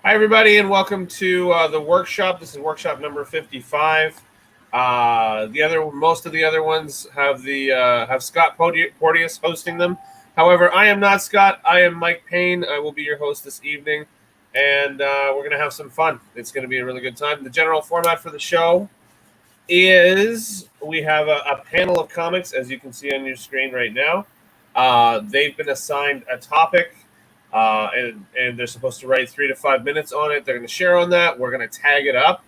Hi, everybody, and welcome to the workshop. This is workshop number 55. Most of the other ones have Scott Porteous hosting them. However, I am not Scott. I am Mike Payne. I will be your host this evening, and we're going to have some fun. It's going to be a really good time. The general format for the show is we have a panel of comics, as you can see on your screen right now. They've been assigned a topic. And they're supposed to write 3 to 5 minutes on it. They're going to share on that. We're going to tag it up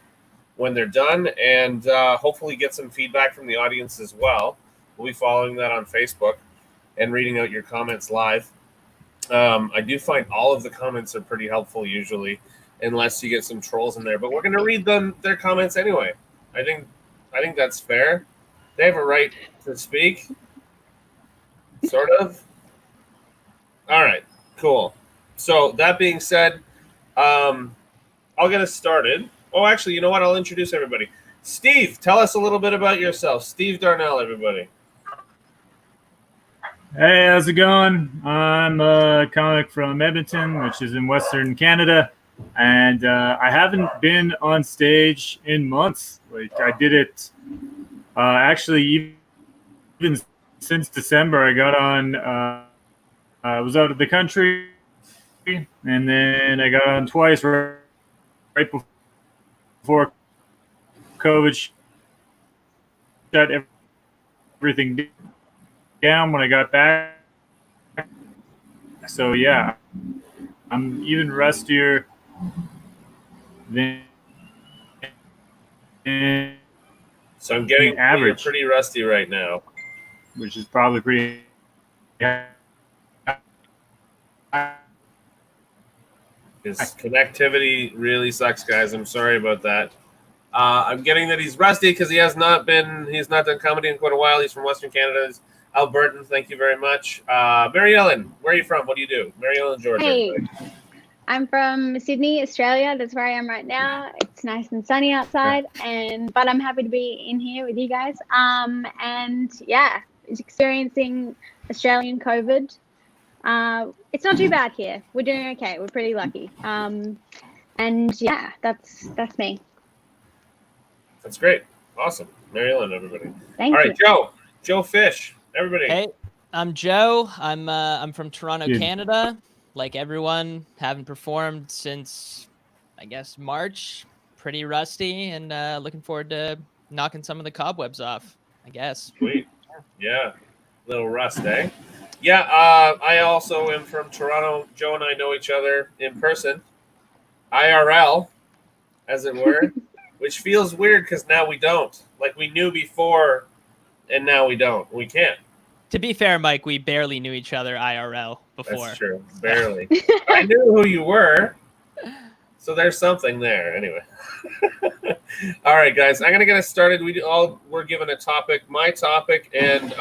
when they're done and hopefully get some feedback from the audience as well. We'll be following that on Facebook and reading out your comments live. I do find all of the comments are pretty helpful usually, unless you get some trolls in there. But we're going to read their comments anyway. I think that's fair. They have a right to speak, sort of. All right. Cool. So that being said, I'll get us started. Oh, actually, you know what? I'll introduce everybody. Steve, tell us a little bit about yourself. Steve Darnell, everybody. Hey, how's it going? I'm a comic from Edmonton, which is in Western Canada, and I haven't been on stage in months. Like I did it actually even since December. I got on. I was out of the country, and then I got on twice right before COVID shut everything down when I got back. So yeah, I'm even rustier than So I'm getting average, pretty rusty right now, which is probably pretty. His connectivity really sucks, guys. I'm sorry about that. I'm getting that he's rusty because he's not done comedy in quite a while. He's from Western Canada. He's Albertan. Thank you very much. Mary Ellen, where are you from? What do you do? Mary Ellen, Georgia. Hey, I'm from Sydney, Australia. That's where I am right now. It's nice and sunny outside, but I'm happy to be in here with you guys. And yeah, experiencing Australian COVID. It's not too bad here. We're doing okay. We're pretty lucky. And yeah, that's me. That's great. Awesome. Mary Ellen, everybody. Thank you. All right, Joe Fish, everybody. Hey, I'm Joe. I'm from Toronto, Canada. Like everyone, haven't performed since, I guess, March. Pretty rusty and looking forward to knocking some of the cobwebs off, I guess. Sweet. Yeah. Little rust, eh? Yeah, I also am from Toronto. Joe and I know each other in person, IRL, as it were, which feels weird because now we don't. Like we knew before, and now we don't. We can't. To be fair, Mike, we barely knew each other IRL before. That's true. Barely. I knew who you were, so there's something there. Anyway. All right, guys, I'm going to get us started. We're given a topic, my topic, and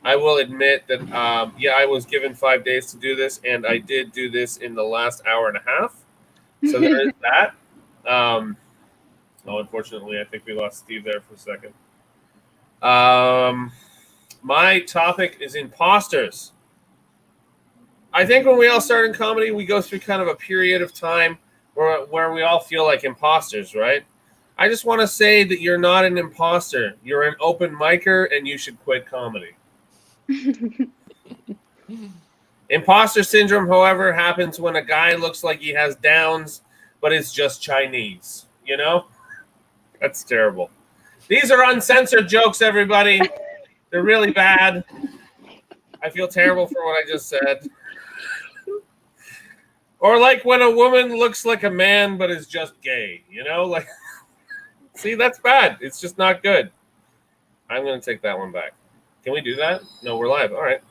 I will admit that, I was given 5 days to do this, and I did do this in the last hour and a half. So there is that. Unfortunately, I think we lost Steve there for a second. My topic is imposters. I think when we all start in comedy, we go through kind of a period of time where we all feel like imposters, right? I just want to say that you're not an imposter. You're an open micer, and you should quit comedy. Imposter syndrome, however, happens when a guy looks like he has Downs, but is just Chinese. You know? That's terrible. These are uncensored jokes, everybody. They're really bad. I feel terrible for what I just said. Or like when a woman looks like a man, but is just gay. You know? Like, see, that's bad. It's just not good. I'm going to take that one back. Can we do that? No, we're live. All right.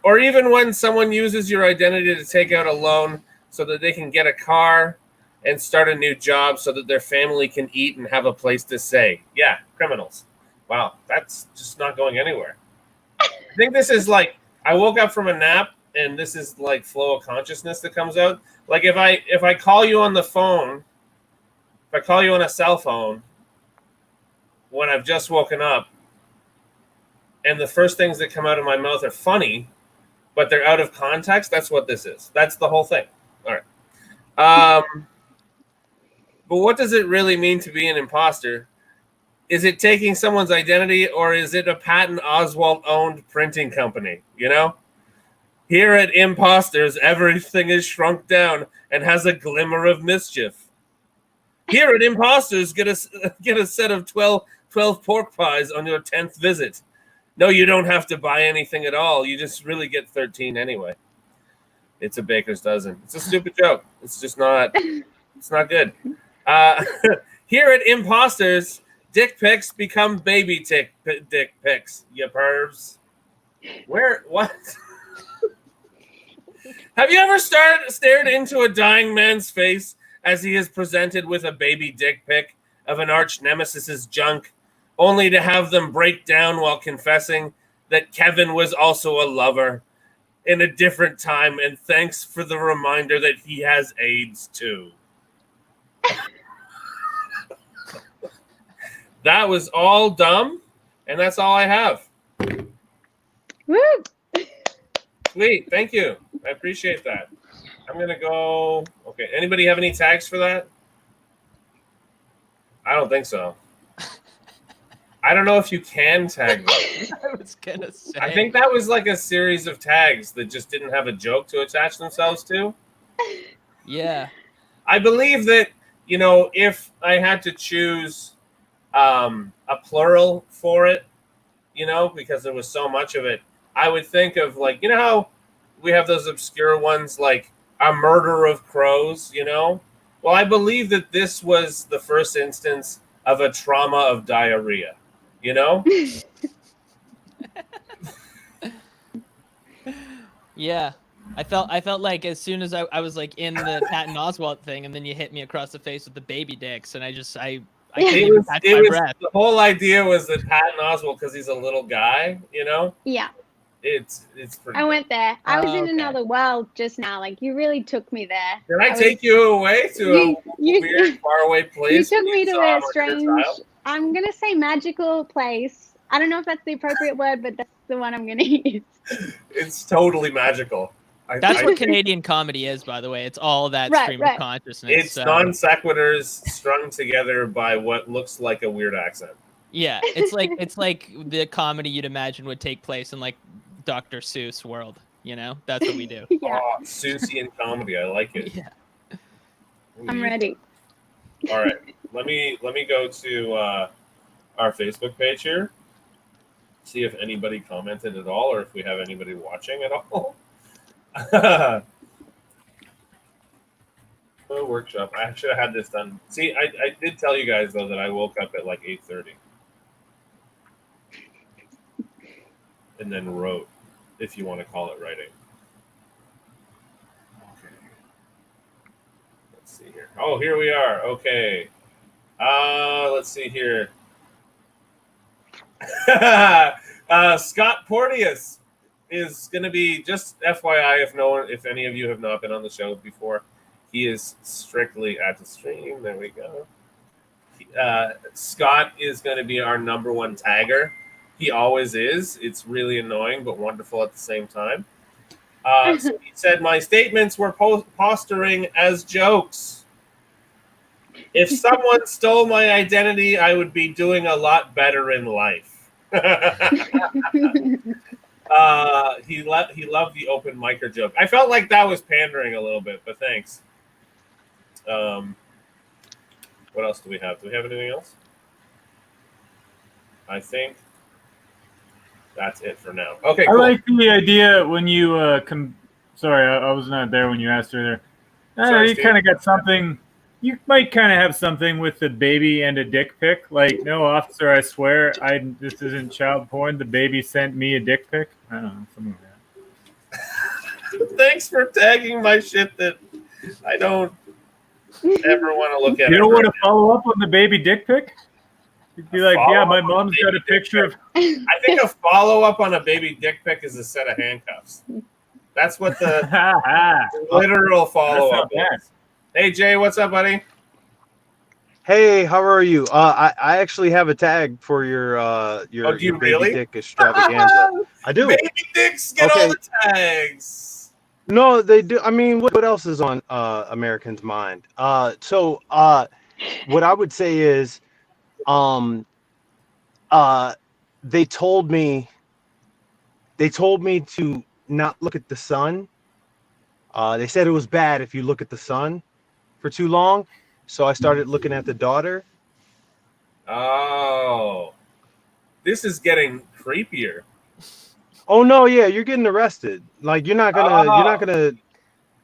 Or even when someone uses your identity to take out a loan so that they can get a car and start a new job so that their family can eat and have a place to stay. Yeah, criminals. Wow, that's just not going anywhere. I think this is like, I woke up from a nap and this is like flow of consciousness that comes out. Like if I call you on the phone, if I call you on a cell phone when I've just woken up, and the first things that come out of my mouth are funny, but they're out of context, that's what this is. That's the whole thing. All right. But what does it really mean to be an imposter? Is it taking someone's identity, or is it a Patton Oswalt-owned printing company? You know? Here at Imposters, everything is shrunk down and has a glimmer of mischief. Here at Imposters, get a set of 12 pork pies on your 10th visit. No, you don't have to buy anything at all. You just really get 13 anyway. It's a baker's dozen. It's a stupid joke. It's just not. It's not good. Here at Imposters, dick pics become baby dick pics. You pervs. Where? What? Have you ever stared into a dying man's face as he is presented with a baby dick pic of an arch nemesis's junk, only to have them break down while confessing that Kevin was also a lover in a different time, and thanks for the reminder that he has AIDS too. That was all dumb, and that's all I have. Woo! Sweet, thank you. I appreciate that. I'm gonna go. Okay, anybody have any tags for that? I don't think so. I don't know if you can tag them. I was gonna say. I think that was like a series of tags that just didn't have a joke to attach themselves to. Yeah. I believe that, you know, if I had to choose a plural for it, you know, because there was so much of it, I would think of, like, you know how we have those obscure ones like A Murder of Crows, you know? Well, I believe that this was the first instance of a trauma of diarrhea, you know? Yeah. I felt like as soon as I was like in the Patton Oswalt thing, and then you hit me across the face with the baby dicks, and I couldn't even catch my breath. The whole idea was that Patton Oswalt, because he's a little guy, you know? Yeah. It's pretty. I went there. I was in Okay. another world just now. Like, you really took me there. Can I take you away to a you- weird, faraway place? You took me to saw a when you were strange, child? I'm going to say magical place. I don't know if that's the appropriate word, but that's the one I'm going to use. It's totally magical. That's what Canadian comedy is, by the way. It's all that Right, stream right. of consciousness. It's so, non sequiturs strung together by what looks like a weird accent. yeah, it's like the comedy you'd imagine would take place in like Dr. Seuss world. You know, that's what we do. Yeah, Oh, Susian comedy. I like it. Yeah. I'm ready. All right, let me go to our Facebook page here. See if anybody commented at all, or if we have anybody watching at all. The workshop. I should have had this done. See, I did tell you guys though that I woke up at like 8:30, and then wrote, if you want to call it writing. Okay. Let's see here. Oh, here we are. Okay. Let's see here. Scott Porteous is going to be, just FYI, if any of you have not been on the show before, he is strictly at the stream. There we go. Scott is going to be our number one tagger. He always is. It's really annoying, but wonderful at the same time. So he said, my statements were posturing as jokes. If someone stole my identity, I would be doing a lot better in life. He loved the open micer joke. I felt like that was pandering a little bit, but thanks. What else do we have? Do we have anything else? I think that's it for now. Okay, cool. I like the idea when you sorry, I was not there when you asked her there. Sorry, You Steve. kind of got something. You might kind of have something with the baby and a dick pic. Like, no, officer, I swear, this isn't child porn. The baby sent me a dick pic. I don't know, something like that. Thanks for tagging my shit that I don't ever want to look at. You don't want to follow up on the baby dick pic? You'd be like, yeah, my Follow-up on mom's got a baby dick picture of. I think a follow-up on a baby dick pic is a set of handcuffs. That's what the literal follow-up That's not bad. is. Hey, Jay, what's up, buddy? Hey, how are you? I actually have a tag for your do you your baby really? dick extravaganza. I do. Baby dicks get Okay. all the tags. No, they do. I mean, what else is on Americans' mind? What I would say is, um, uh, they told me to not look at the sun. They said it was bad if you look at the sun for too long. So I started looking at the daughter. Oh, this is getting creepier. Oh no, yeah, you're getting arrested. Like you're not Oh, gonna.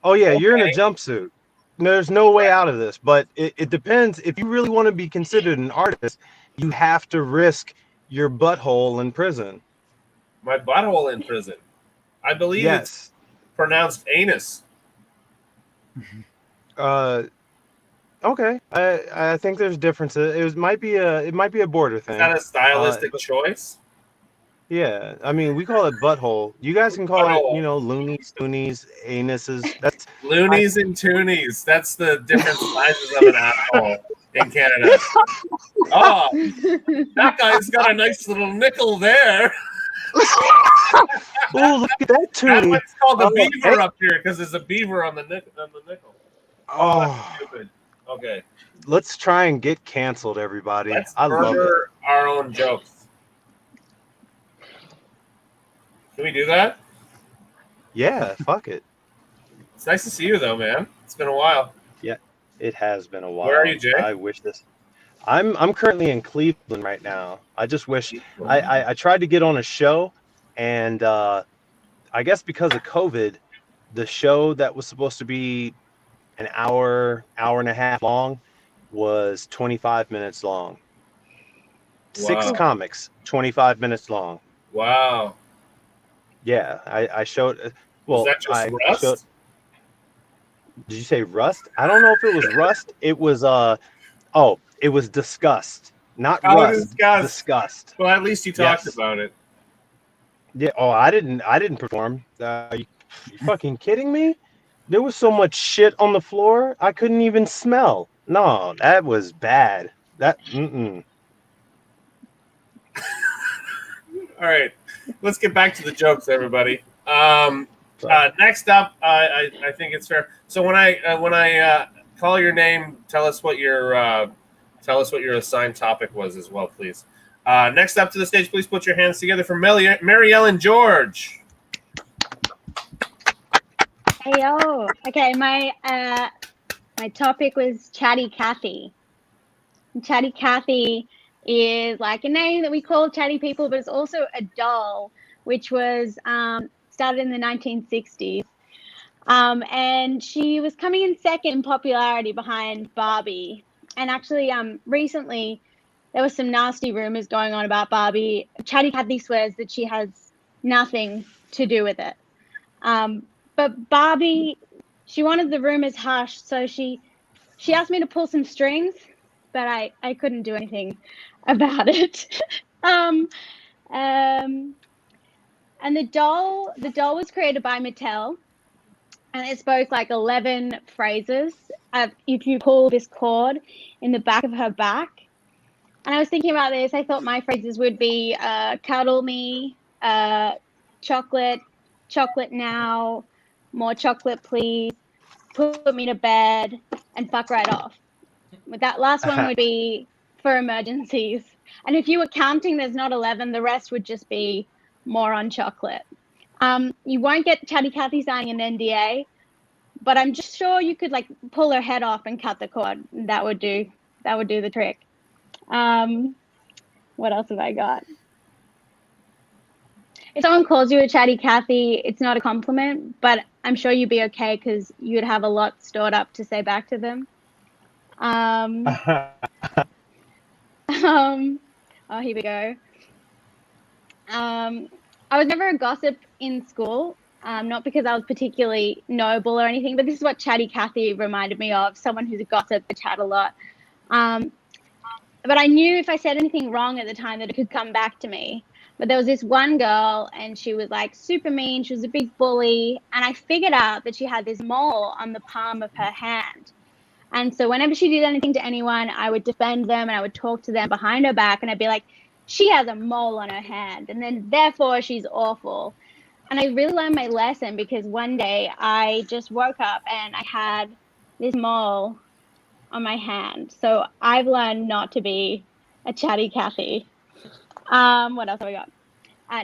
Oh yeah, you're in a okay. jumpsuit. There's no way out of this. But it depends. If you really want to be considered an artist, you have to risk your butthole in prison. My butthole in prison. I believe it's Yes. pronounced anus. Uh. Okay. I think there's differences. It might be a border Is thing. that a stylistic But choice? yeah, I mean we call it butthole. You guys can call it, Butthole. loonies, toonies, anuses. That's I. Loonies and toonies. That's the different sizes of an asshole in Canada. Oh, that guy's got a nice little nickel there. Oh, look at that That's why toonie. it's called the Oh, beaver hey. up here, because there's a beaver on the nickel. Oh, that's Oh, stupid. Okay, let's try and get canceled, everybody. let's I love it. murder our own jokes. Can we do that? Yeah, fuck it. It's nice to see you, though, man. It's been a while. Yeah, it has been a while. Where are you, Jay? I wish this. I'm currently in Cleveland right now. I just wish I tried to get on a show, and I guess because of COVID, the show that was supposed to be an hour and a half long was 25 minutes long. Six Wow. comics, 25 minutes long. Wow. Yeah, I showed. Was Well, that just I Rust? showed. Did you say Rust? I don't know if it was Rust. It was oh, it was Disgust, not Oh, Rust. Disgust. Disgust. Well, at least you talked Yes. about it. Yeah. Oh, I didn't perform. You fucking kidding me? There was so much shit on the floor, I couldn't even smell. No, that was bad. That. Mm-mm. All right, let's get back to the jokes, everybody. Sorry. Next up, I think it's fair. So when I call your name, tell us what your assigned topic was as well, please. Next up to the stage, please put your hands together for Mary Ellen George. Hey yo. Okay, my topic was Chatty Cathy. And Chatty Cathy is like a name that we call chatty people, but it's also a doll, which was started in the 1960s. And she was coming in second in popularity behind Barbie. And actually, recently there was some nasty rumors going on about Barbie. Chatty Cathy swears that she has nothing to do with it. But Barbie, she wanted the rumors hushed, so she asked me to pull some strings, but I couldn't do anything about it. And the doll was created by Mattel, and it spoke like 11 phrases. If you pull this cord in the back of her back, and I was thinking about this, I thought my phrases would be cuddle me, chocolate now, more chocolate please, put me to bed, and fuck right off. But that last one would be for emergencies. And if you were counting, there's not 11. The rest would just be more on chocolate. You won't get Chatty Cathy signing an NDA, but I'm just sure you could like pull her head off and cut the cord. That would do the trick. What else have I got? If someone calls you a Chatty Cathy, it's not a compliment, but I'm sure you'd be okay because you'd have a lot stored up to say back to them. Oh, here we go. I was never a gossip in school, not because I was particularly noble or anything, but this is what Chatty Cathy reminded me of, someone who's a gossip, they chat a lot. But I knew if I said anything wrong at the time that it could come back to me. But there was this one girl and she was like super mean. She was a big bully. And I figured out that she had this mole on the palm of her hand. And so whenever she did anything to anyone, I would defend them and I would talk to them behind her back. And I'd be like, she has a mole on her hand. And then therefore she's awful. And I really learned my lesson because one day I just woke up and I had this mole on my hand. So I've learned not to be a chatty Cathy. What else have we got?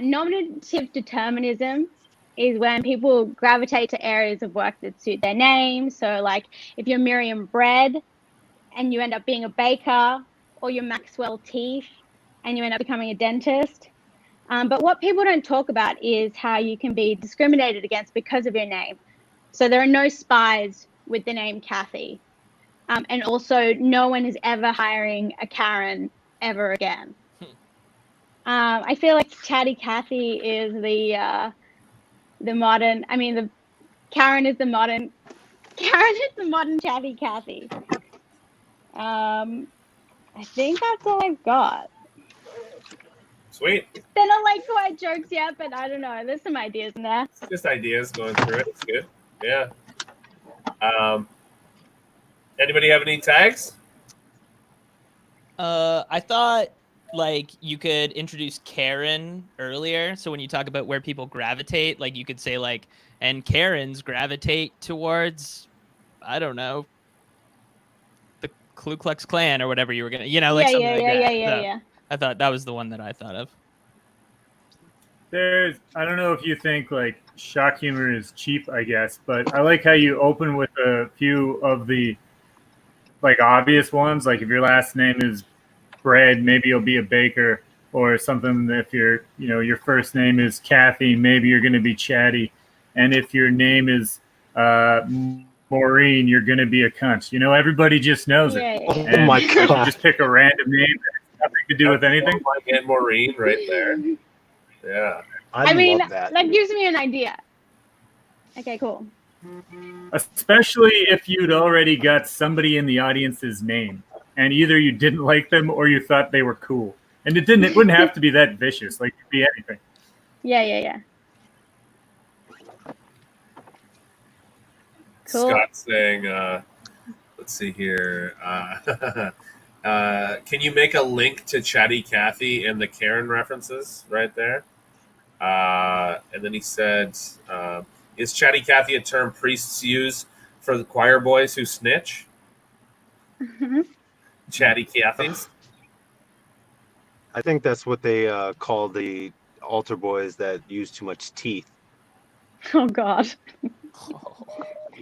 Nominative determinism is when people gravitate to areas of work that suit their name. So, like if you're Miriam Bread and you end up being a baker, or you're Maxwell Teeth and you end up becoming a dentist. But what people don't talk about is how you can be discriminated against because of your name. So there are no spies with the name Cathy. And also, no one is ever hiring a Karen ever again. I feel like Chatty Cathy is the modern. I mean, the Karen is the modern. Karen is the modern Chatty Cathy. I think that's all I've got. Sweet. They're not like quite jokes yet, but I don't know. There's some ideas in there. It's just ideas going through it. It's good. Yeah. Anybody have any tags? I thought like you could introduce Karen earlier. So when you talk about where people gravitate, like you could say like, and Karens gravitate towards, I don't know, the Ku Klux Klan or whatever you were gonna, like something like that. Yeah. I thought that was the one that I thought of. I don't know if you think like shock humor is cheap, I guess, but I like how you open with a few of the like obvious ones. Like if your last name is Bread, maybe you'll be a baker, or something. If your first name is Cathy, maybe you're going to be chatty, and if your name is Maureen, you're going to be a cunt. Everybody just knows it. Yeah. Oh my god! Just pick a random name that has nothing to do with anything. And Maureen right there. Yeah. I mean, love that. that gives me an idea. Okay, cool. Especially if you'd already got somebody in the audience's name, and either you didn't like them or you thought they were cool. And it wouldn't have to be that vicious. Like, it could be anything. Yeah. Cool. Scott saying, let's see here. Can you make a link to Chatty Cathy and the Karen references right there? And then he said, is Chatty Cathy a term priests use for the choir boys who snitch? Mm-hmm. Chatty Cathys? I think that's what they call the altar boys that use too much teeth. Oh, God.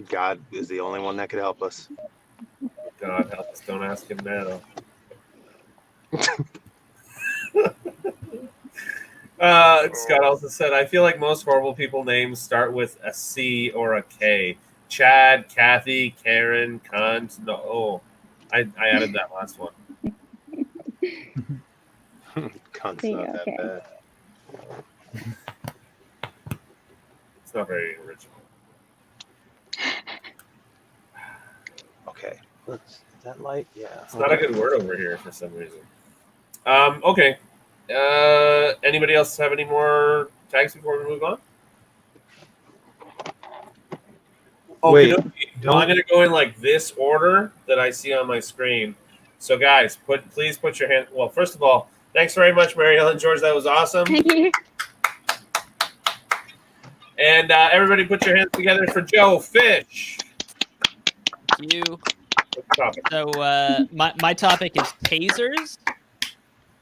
God is the only one that could help us. God help us, don't ask him now. Scott also said, I feel like most horrible people names start with a C or a K. Chad, Kathy, Karen, cunt. No, I added that last one. Cunt's See, not okay. that bad. It's not very original. Okay, is that light? Yeah. It's not a good word over here for some reason. Okay. Anybody else have any more tags before we move on? Wait, I'm going to go in like this order that I see on my screen. So, guys, please put your hand. Well, first of all, thanks very much, Mary Ellen George. That was awesome. Thank you. And everybody, put your hands together for Joe Fish. Thank you. So my topic is tasers.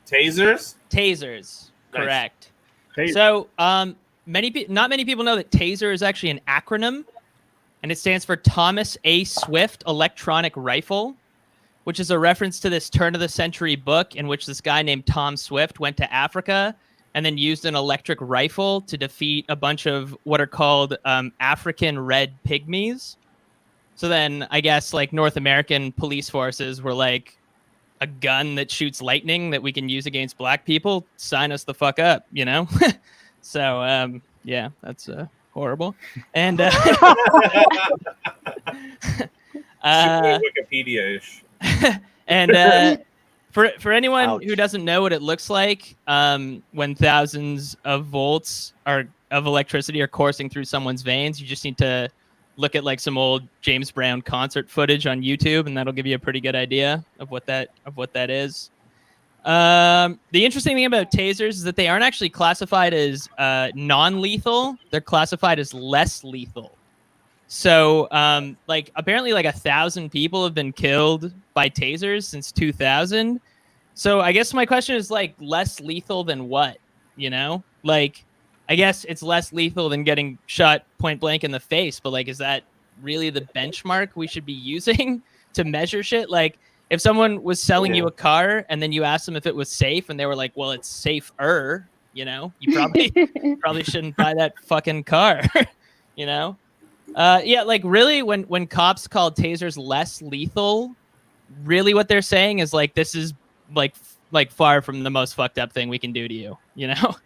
Tasers? Tasers, Nice. correct. Taser. So not many people know that taser is actually an acronym, and it stands for Thomas A. Swift Electronic Rifle, which is a reference to this turn-of-the-century book in which this guy named Tom Swift went to Africa and then used an electric rifle to defeat a bunch of what are called African red pygmies. So then I guess like North American police forces were like, a gun that shoots lightning that we can use against black people, sign us the fuck up, So, yeah, that's horrible. And Wikipedia-ish. and for anyone Ouch. who doesn't know what it looks like when thousands of volts of electricity are coursing through someone's veins, you just need to look at like some old James Brown concert footage on YouTube, and that'll give you a pretty good idea of what that is. The interesting thing about tasers is that they aren't actually classified as non-lethal. They're classified as less lethal. So, like, apparently, like 1,000 people have been killed by tasers since 2000. So, I guess my question is like less lethal than what? You know, like, I guess it's less lethal than getting shot point blank in the face. But like, is that really the benchmark we should be using to measure shit? Like, if someone was selling you a car and then you asked them if it was safe, and they were like, "Well, it's safer," you know, you probably shouldn't buy that fucking car. You know. Yeah, like really, when cops call tasers less lethal, really what they're saying is like this is like far from the most fucked up thing we can do to you. You know,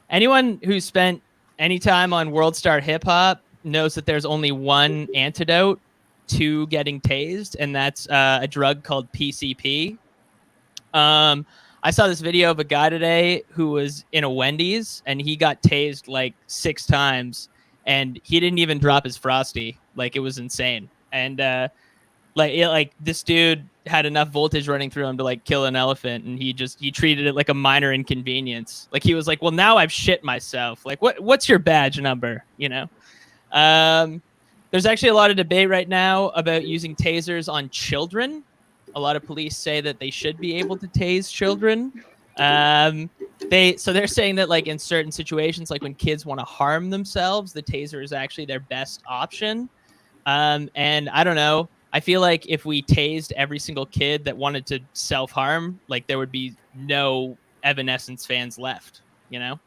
anyone who spent any time on World Star Hip Hop knows that there's only one antidote to getting tased, and that's a drug called PCP. I saw this video of a guy today who was in a Wendy's and he got tased like 6 times. And he didn't even drop his Frosty. Like, it was insane. And like this dude had enough voltage running through him to like kill an elephant, and he treated it like a minor inconvenience. Like, he was like, "Well, now I've shit myself. Like, what's your badge number?" You know. There's actually a lot of debate right now about using tasers on children. A lot of police say that they should be able to tase children. They're saying that like in certain situations, like when kids want to harm themselves, the taser is actually their best option. And I don't know. I feel like if we tased every single kid that wanted to self-harm, like there would be no Evanescence fans left. You know,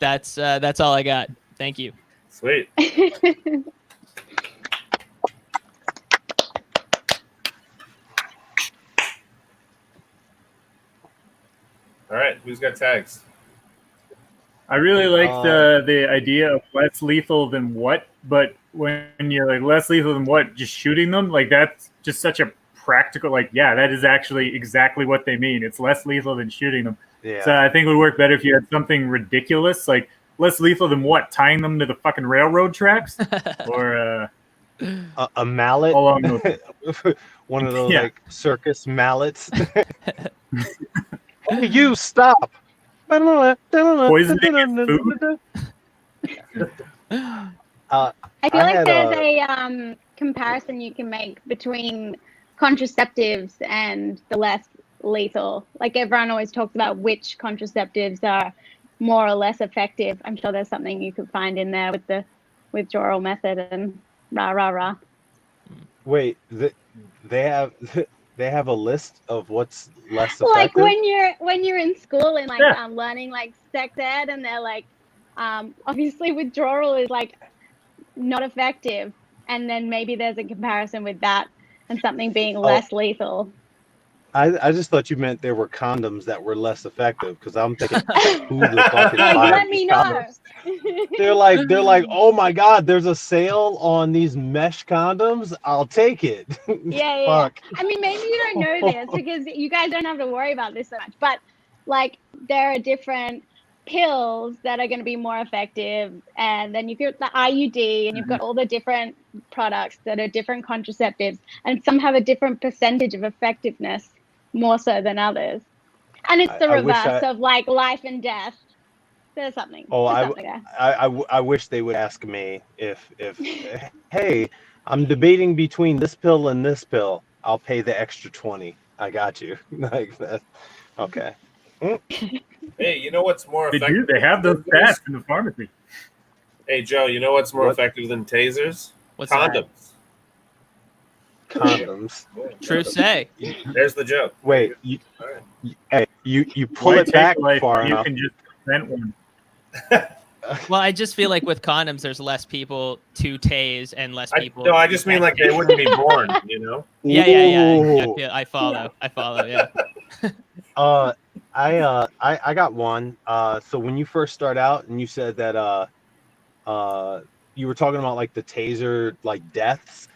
that's all I got. Thank you. Sweet. All right, who's got tags? I really like the idea of less lethal than what, but when you're like less lethal than what, just shooting them, like that's just such a practical, like, yeah, that is actually exactly what they mean. It's less lethal than shooting them. Yeah. So I think it would work better if you had something ridiculous, like less lethal than what, tying them to the fucking railroad tracks, or a mallet, along those. one of those like circus mallets. Hey, you stop! Poisoning food? I feel like there's a comparison you can make between contraceptives and the less lethal. Like, everyone always talks about which contraceptives are more or less effective. I'm sure there's something you could find in there with the withdrawal method and rah. Wait, they have a list of what's less effective? Like when you're in school and like learning like sex ed, and they're like, obviously withdrawal is like not effective, and then maybe there's a comparison with that and something being less lethal. I just thought you meant there were condoms that were less effective, because I'm thinking, who the fuck is buying let me know. condoms? They're like, oh my god, there's a sale on these mesh condoms. I'll take it. Yeah. Fuck. I mean, maybe you don't know this because you guys don't have to worry about this so much. But like, there are different pills that are going to be more effective, and then you've got the IUD, and you've got all the different products that are different contraceptives, and some have a different percentage of effectiveness, more so than others. And it's the reverse of like life and death. There's something. I wish they would ask me if hey, I'm debating between this pill and this pill. I'll pay the extra 20. I got you. Like that. Okay. Hey, you know what's more effective? They have those stats in the pharmacy. Hey, Joe, you know what's more effective than tasers? What's condoms. Condoms. True say. There's the joke. Wait, you pull it back far you enough. can just prevent one. Well, I just feel like with condoms, there's less people to tase and less people. No, I just mean like they wouldn't be born, you know? Yeah. I follow. Yeah. I got one. So when you first start out and you said that you were talking about like the taser like deaths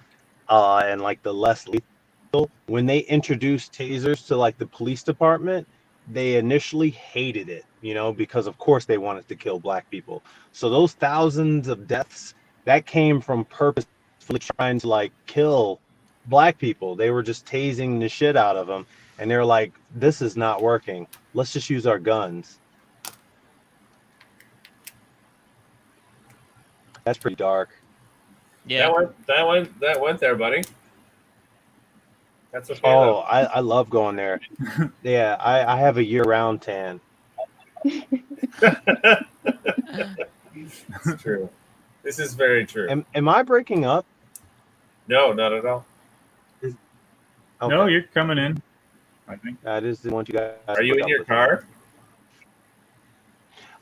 and like the less lethal. When they introduced tasers to like the police department, they initially hated it, you know, because of course they wanted to kill black people. So those thousands of deaths that came from purposefully trying to like kill black people. They were just tasing the shit out of them, and they're like, "This is not working. Let's just use our guns." That's pretty dark. Yeah. That went there, buddy. That's okay. Oh, I love going there. Yeah, I have a year-round tan. It's true. This is very true. Am I breaking up? No, not at all. Okay. No, you're coming in, I think. That is the one you guys. Are you put in up your with. car?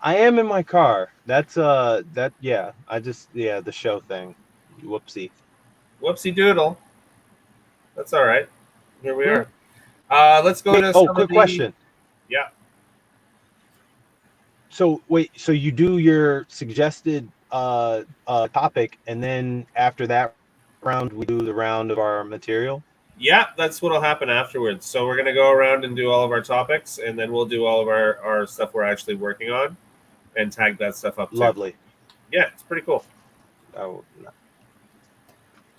I am in my car. That's the show thing. Whoopsie. Whoopsie doodle. That's all right. Here we are. Let's go to some quick question. Yeah. So you do your suggested topic, and then after that round, we do the round of our material? Yeah, that's what'll happen afterwards. So we're gonna go around and do all of our topics, and then we'll do all of our stuff we're actually working on, and tag that stuff up too. Lovely. Yeah, it's pretty cool. Oh,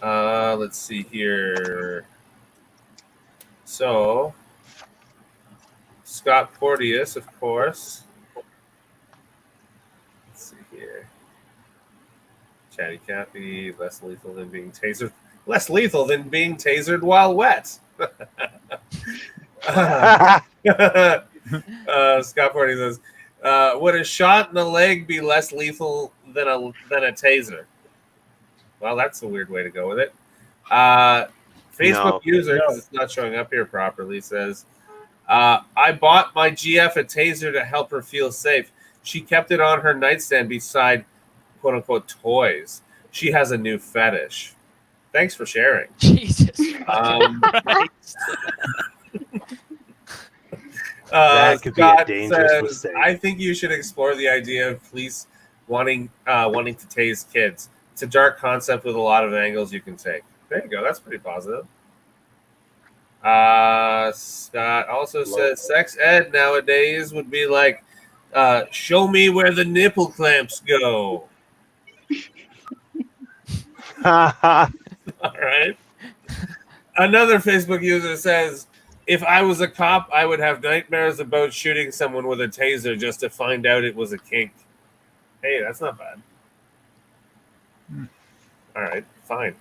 Let's see here. So, Scott Porteous, of course. Let's see here. Chatty Cathy, less lethal than being tasered. Less lethal than being tasered while wet. Scott Porteous says, would a shot in the leg be less lethal than a taser? Well, that's a weird way to go with it. Facebook user, because it's not showing up here properly, says, I bought my GF a taser to help her feel safe. She kept it on her nightstand beside quote-unquote toys. She has a new fetish. Thanks for sharing. Jesus. That could Scott be a dangerous says, mistake. I think you should explore the idea of police wanting to tase kids. It's a dark concept with a lot of angles you can take. There you go. That's pretty positive. Scott also says sex ed nowadays would be like, show me where the nipple clamps go. All right. Another Facebook user says, if I was a cop, I would have nightmares about shooting someone with a taser just to find out it was a kink. Hey, that's not bad. All right, fine.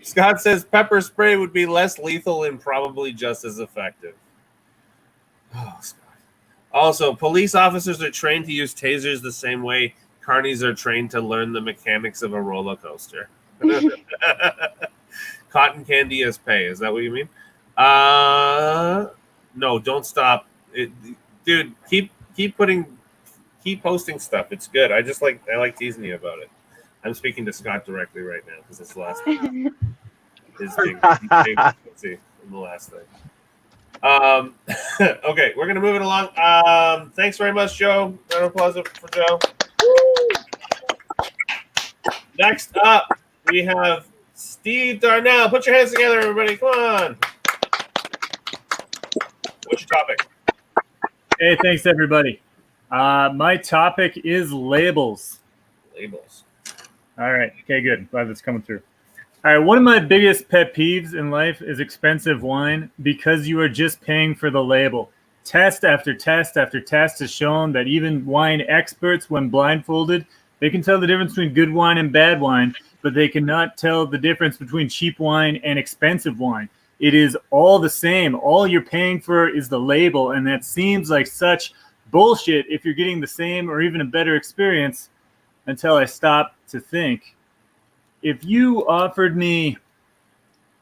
Scott says pepper spray would be less lethal and probably just as effective. Oh, Scott. Also, police officers are trained to use tasers the same way carnies are trained to learn the mechanics of a roller coaster. Cotton candy as pay. Is that what you mean? No, don't stop. Dude, keep posting stuff. It's good. I like teasing you about it. I'm speaking to Scott directly right now because it's the last thing. His big let's see, in the last thing. Okay, we're gonna move it along. Thanks very much, Joe. Round of applause for Joe. Next up, we have Steve Darnell. Put your hands together, everybody. Come on. What's your topic? Hey, thanks, everybody. My topic is labels. Labels. All right. Okay, good. Glad that's coming through. All right. One of my biggest pet peeves in life is expensive wine because you are just paying for the label. Test after test after test has shown that even wine experts, when blindfolded, they can tell the difference between good wine and bad wine, but they cannot tell the difference between cheap wine and expensive wine. It is all the same. All you're paying for is the label, and that seems like such bullshit if you're getting the same or even a better experience until I stop to think. If you offered me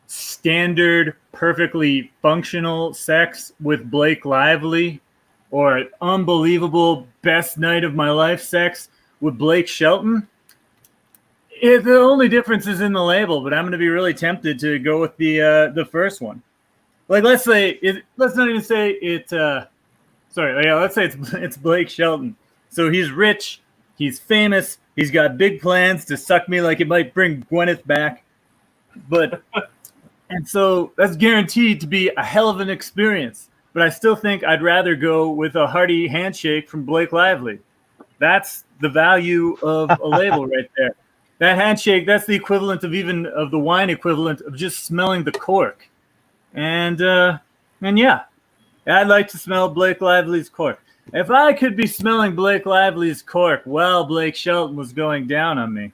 standard, perfectly functional sex with Blake Lively or unbelievable best night of my life sex with Blake Shelton, the only difference is in the label, but I'm going to be really tempted to go with the first one. Like, let's not even say it. Let's say it's Blake Shelton. So he's rich, he's famous, he's got big plans to suck me like it might bring Gwyneth back. And so that's guaranteed to be a hell of an experience. But I still think I'd rather go with a hearty handshake from Blake Lively. That's the value of a label right there. that handshake, that's the equivalent of the wine equivalent of just smelling the cork. And yeah, I'd like to smell Blake Lively's cork. If I could be smelling Blake Lively's cork while Blake Shelton was going down on me,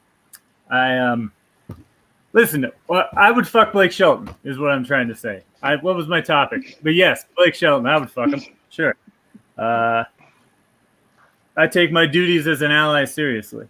listen, I would fuck Blake Shelton, is what I'm trying to say. What was my topic? But yes, Blake Shelton, I would fuck him. Sure. I take my duties as an ally seriously.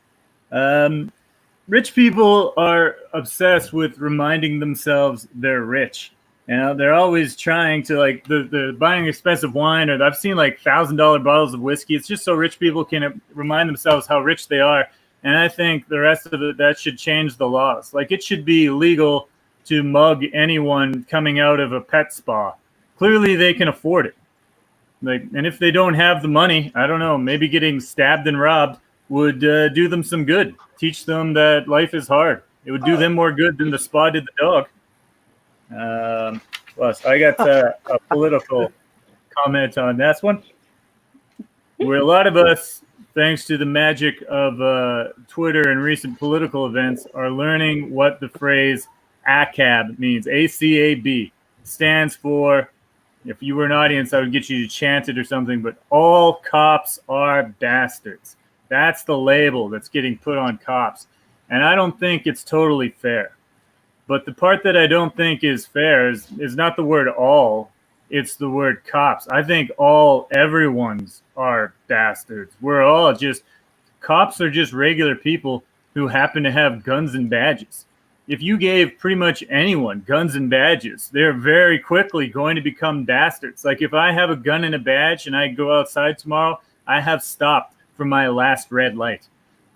Rich people are obsessed with reminding themselves they're rich. You know, they're always trying to, like, the buying expensive wine, or I've seen like $1,000 bottles of whiskey. It's just so rich people can remind themselves how rich they are. And I think the rest of it, that should change the laws. Like, it should be illegal to mug anyone coming out of a pet spa. Clearly, they can afford it. Like, and if they don't have the money, I don't know, maybe getting stabbed and robbed would do them some good. Teach them that life is hard. It would do them more good than the spa did the dog. Plus, I got a political comment on that one. Where a lot of us, thanks to the magic of Twitter and recent political events, are learning what the phrase ACAB means. ACAB stands for, if you were an audience, I would get you to chant it or something, but all cops are bastards. That's the label that's getting put on cops. And I don't think it's totally fair. But the part that I don't think is fair is not the word all, it's the word cops. I think everyone's are bastards. We're all just, cops are just regular people who happen to have guns and badges. If you gave pretty much anyone guns and badges, they're very quickly going to become bastards. Like, if I have a gun and a badge and I go outside tomorrow, I have stopped for my last red light.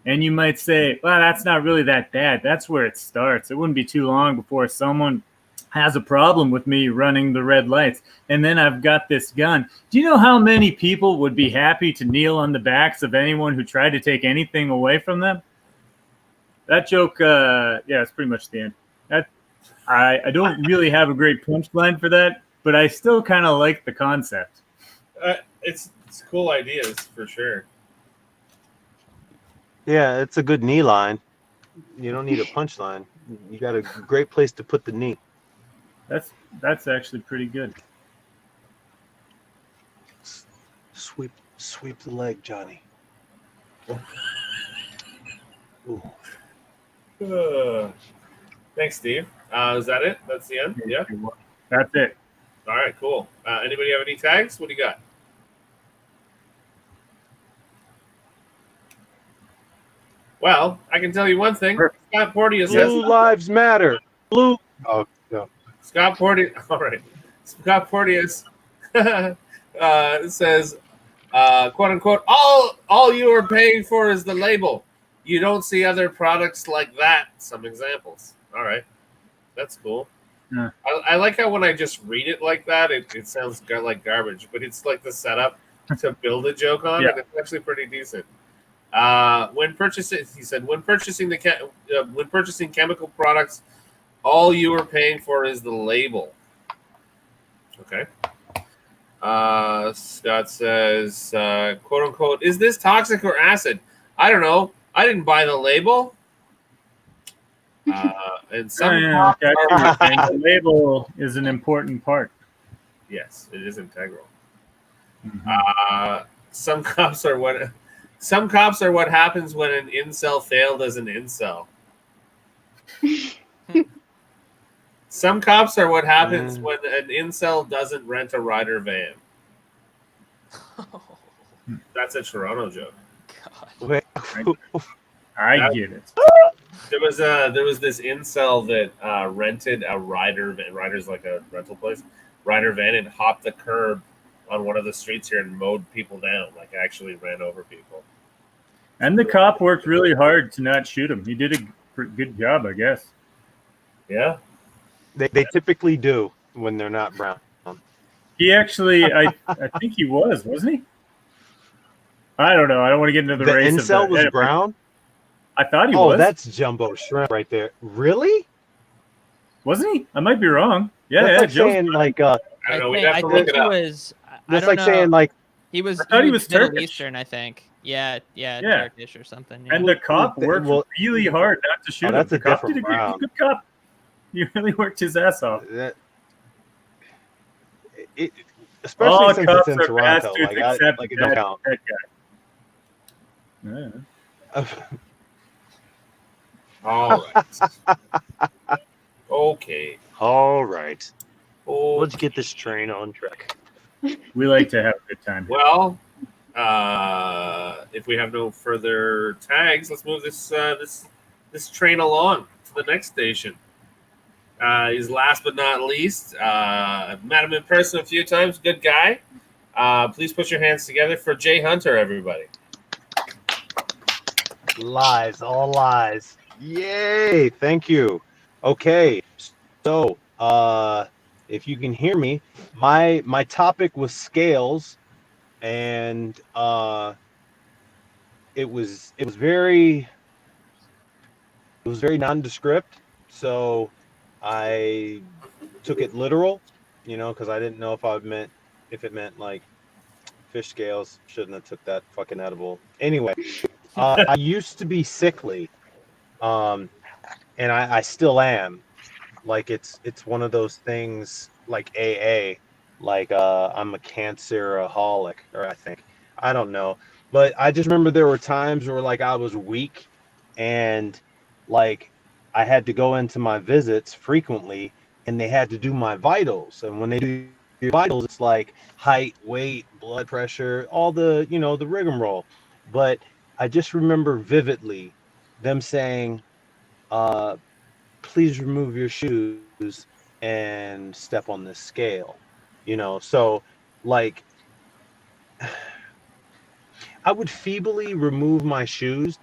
And you might say, well, that's not really that bad. That's where it starts. It wouldn't be too long before someone has a problem with me running the red lights. And then I've got this gun. Do you know how many people would be happy to kneel on the backs of anyone who tried to take anything away from them? That joke, it's pretty much the end. I don't really have a great punchline for that, but I still kind of like the concept. It's cool ideas, for sure. Yeah, it's a good knee line. You don't need a punchline. You got a great place to put the knee. That's actually pretty good. Sweep the leg, Johnny. Ooh. Thanks, Steve. Is that it? That's the end? Yeah? That's it. All right, cool. Anybody have any tags? What do you got? Well, I can tell you one thing. Scott Porteous says... Blue lives matter. Blue... Oh, no. Scott Porteous... All right. Scott Porteous says, quote unquote, all you are paying for is the label. You don't see other products like that. Some examples. All right. That's cool. Yeah. I like how when I just read it like that, it sounds like garbage, but it's like the setup to build a joke on, and it's actually pretty decent. When purchasing, he said, when purchasing chemical products, all you are paying for is the label. Okay. Scott says, quote unquote, is this toxic or acid? I don't know. I didn't buy the label. And some the label is an important part. Yes, it is integral. Mm-hmm. Some cops are what happens when an incel failed as an incel. Some cops are what happens when an incel doesn't rent a Ryder van. That's a Toronto joke. Wait. I get it. There was this incel that rented a Ryder van. Ryder's like a rental place. Ryder van, and hopped the curb on one of the streets here and mowed people down. Like, actually ran over people. And the cop worked really hard to not shoot him. He did a good job, I guess. Yeah. They typically do when they're not brown. He actually, I think he wasn't he? I don't know. I don't want to get into the race. The incel was brown? I thought he was. Oh, that's Jumbo Shrimp right there. Really? Wasn't he? I might be wrong. Yeah, that's yeah. like saying, like, I don't know. We'd have to look it up. That's like saying, like, He was. I thought he was was Middle Turkish. Eastern, I think. Yeah, Yeah. Turkish or something. Yeah. And the cop worked well- really hard not to shoot him. that's The a cop different did a round. good cop. He really worked his ass off. Especially All since cops it's in are Toronto, bastards like except it don't count. that guy. Yeah. All right. Okay. All right, Oh, let's get this train on track. We like to have a good time. well, if we have no further tags, let's move this train along to the next station. He's last but not least. Met him in person a few times. Good guy. Please put your hands together for Jay Hunter, everybody. Lies, all lies. Yay! Thank you. Okay, so if you can hear me, my topic was scales, and it was very nondescript. So I took it literal, because I didn't know if it meant like fish scales. Shouldn't have took that fucking edible. Anyway, I used to be sickly, and I still am. Like it's one of those things like AA, like I'm a canceraholic, or I don't know, but I just remember there were times where like I was weak, and like I had to go into my visits frequently, and they had to do my vitals, and when they do your vitals, it's like height, weight, blood pressure, all the the rigmarole. But I just remember vividly them saying, please remove your shoes and step on this scale. So like I would feebly remove my shoes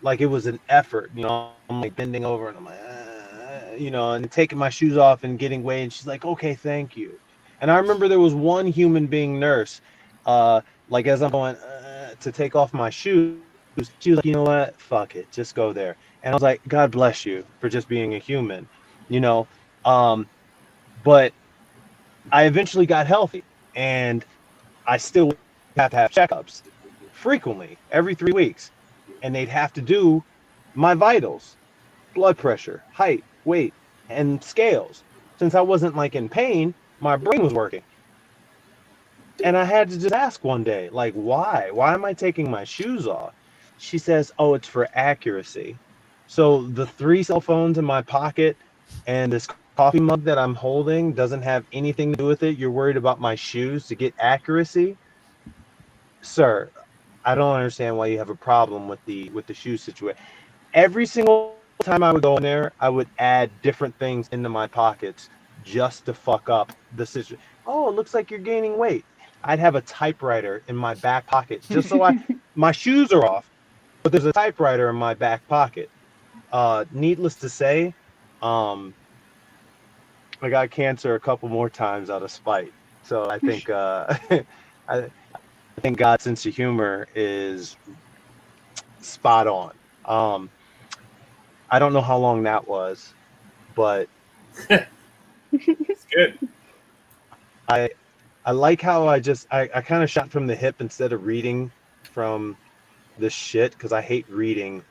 like it was an effort. I'm like bending over and I'm like and taking my shoes off and getting weighed, and she's like, okay, thank you. And I remember there was one human being nurse, like as I'm going to take off my shoes, she was like, you know what, fuck it, just go there. And I was like, God bless you for just being a human, but I eventually got healthy, and I still have to have checkups frequently, every 3 weeks, and they'd have to do my vitals, blood pressure, height, weight, and scales. Since I wasn't like in pain, my brain was working. And I had to just ask one day, like, why? Why am I taking my shoes off? She says, oh, it's for accuracy. So the 3 cell phones in my pocket and this coffee mug that I'm holding doesn't have anything to do with it. You're worried about my shoes to get accuracy? Sir, I don't understand why you have a problem with the shoe situation. Every single time I would go in there, I would add different things into my pockets just to fuck up the situation. Oh, it looks like you're gaining weight. I'd have a typewriter in my back pocket just so my shoes are off, but there's a typewriter in my back pocket. Needless to say, I got cancer a couple more times out of spite. So I think I think God's sense of humor is spot on. I don't know how long that was, but it's good. I like how I kind of shot from the hip instead of reading from the shit, because I hate reading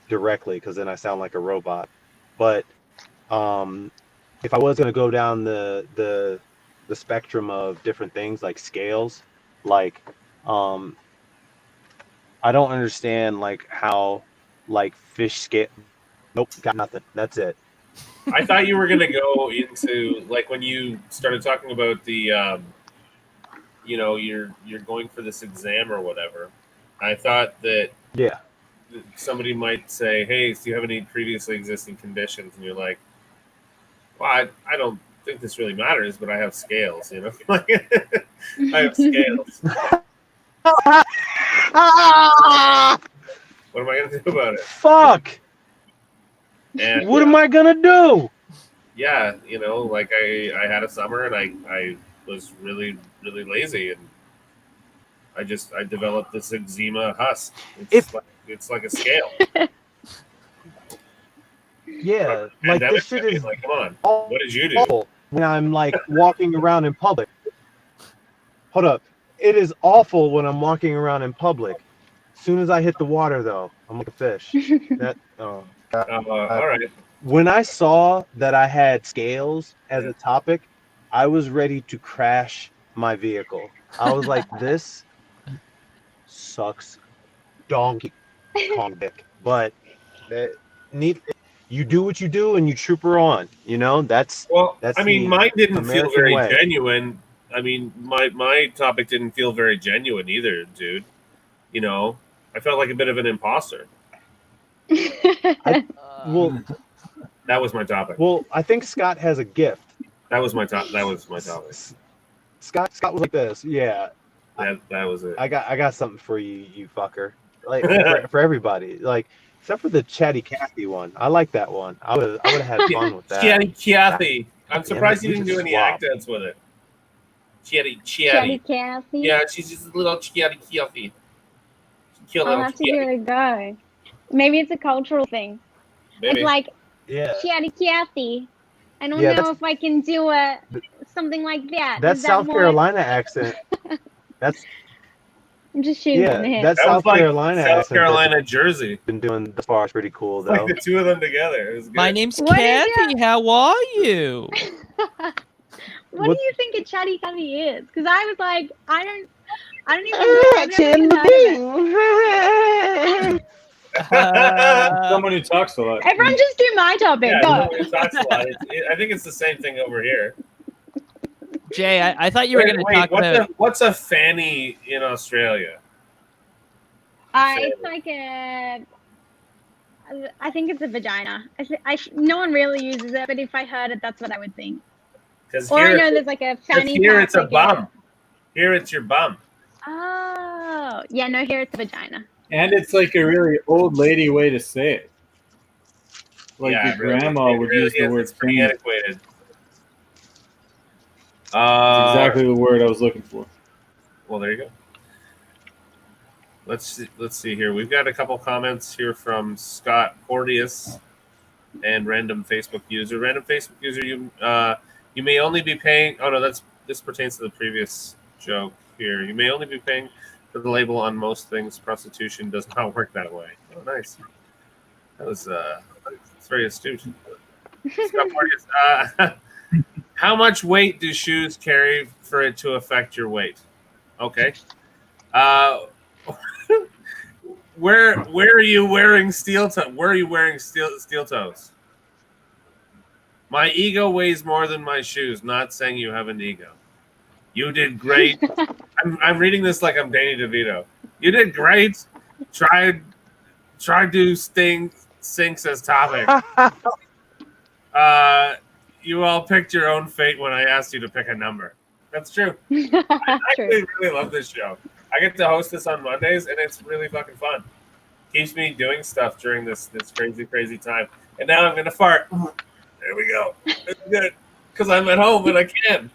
directly because then I sound like a robot. But if I was going to go down the spectrum of different things like scales, like I don't understand like how like fish scale. Nope, got nothing. That's it. I thought you were going to go into like when you started talking about the you're going for this exam or whatever. I thought that Yeah. somebody might say, hey, do you have any previously existing conditions? And you're like, well, I don't think this really matters, but I have scales, like I have scales. What am I going to do about it? Fuck. And What am I gonna do? yeah, like I had a summer and I was really, really lazy, and I developed this eczema husk. It's like a scale. Yeah, like Pandemic, this shit is like, come on, awful what did you do? when I'm like walking around in public. Hold up. It is awful when I'm walking around in public. As soon as I hit the water, though, I'm like a fish. All right. When I saw that I had scales as a topic, I was ready to crash my vehicle. I was like, this sucks donkey Kong dick. But neat, you do what you do and you troop her on. You know, that's I mean, the mine didn't feel American very way. genuine. I mean, my topic didn't feel very genuine either, dude. You know, I felt like a bit of an imposter. Well, That was my topic. well, I think Scott has a gift. That was my top. That was my topic. Scott was like this. Yeah, That was it. I got something for you, you fucker. Like for everybody, like except for the Chatty Cathy one. I like that one. I would have had fun with that. Chatty Cathy. I'm Damn surprised it, you you didn't just do any swapped. accents with it. Chatty Chatty Cathy. Yeah, she's just a little Chatty Cathy. I'll have to give it a go. Maybe it's a cultural thing. Maybe. It's like Yeah, Chatty Cathy. I don't Yeah, know if I can do something like that. that's Is that South more- Carolina accent. That's I'm just shooting yeah, the hip. that's That was South like Carolina South accent. Carolina Jersey. Been doing thus far is pretty cool It's like though. the two of them together. It was good. My name's What is Kathy. How are you? What What- do you think a Chatty Cathy is? Because I was like, I don't even I've never even heard of it. Someone who talks a lot. Everyone just do my topic. Yeah, Go. it talks a lot. I think it's the same thing over here. Jay, I thought you were going to talk about. What's a fanny in Australia? It's like I think it's a vagina. No one really uses it, but if I heard it, that's what I would think. Because Or I know there's like a fanny here pack, it's a like bum. Here it's your bum. Oh, yeah, no, here it's a vagina. And it's like a really old lady way to say it. Like Yeah, your it really- grandma it would really use the is. word It's pretty fanny. antiquated. That's exactly the word I was looking for. Well, there you go. Let's see here. We've got a couple comments here from Scott Porteous and random Facebook user. Random Facebook user, you may only be paying. Oh no, this pertains to the previous joke here. You may only be paying for the label on most things. Prostitution does not work that way. Oh, nice. That was it's very astute. Scott Porteous, how much weight do shoes carry for it to affect your weight? Okay. Where are you wearing steel toe? Where are you wearing steel toes? My ego weighs more than my shoes. Not saying you have an ego. You did great. I'm reading this like I'm Danny DeVito. You did great. Try to sinks as topic. You all picked your own fate when I asked you to pick a number. That's true. I actually really love this show. I get to host this on Mondays, and it's really fucking fun. Keeps me doing stuff during this crazy time. And now I'm gonna fart. There we go. It's good because I'm at home and I can.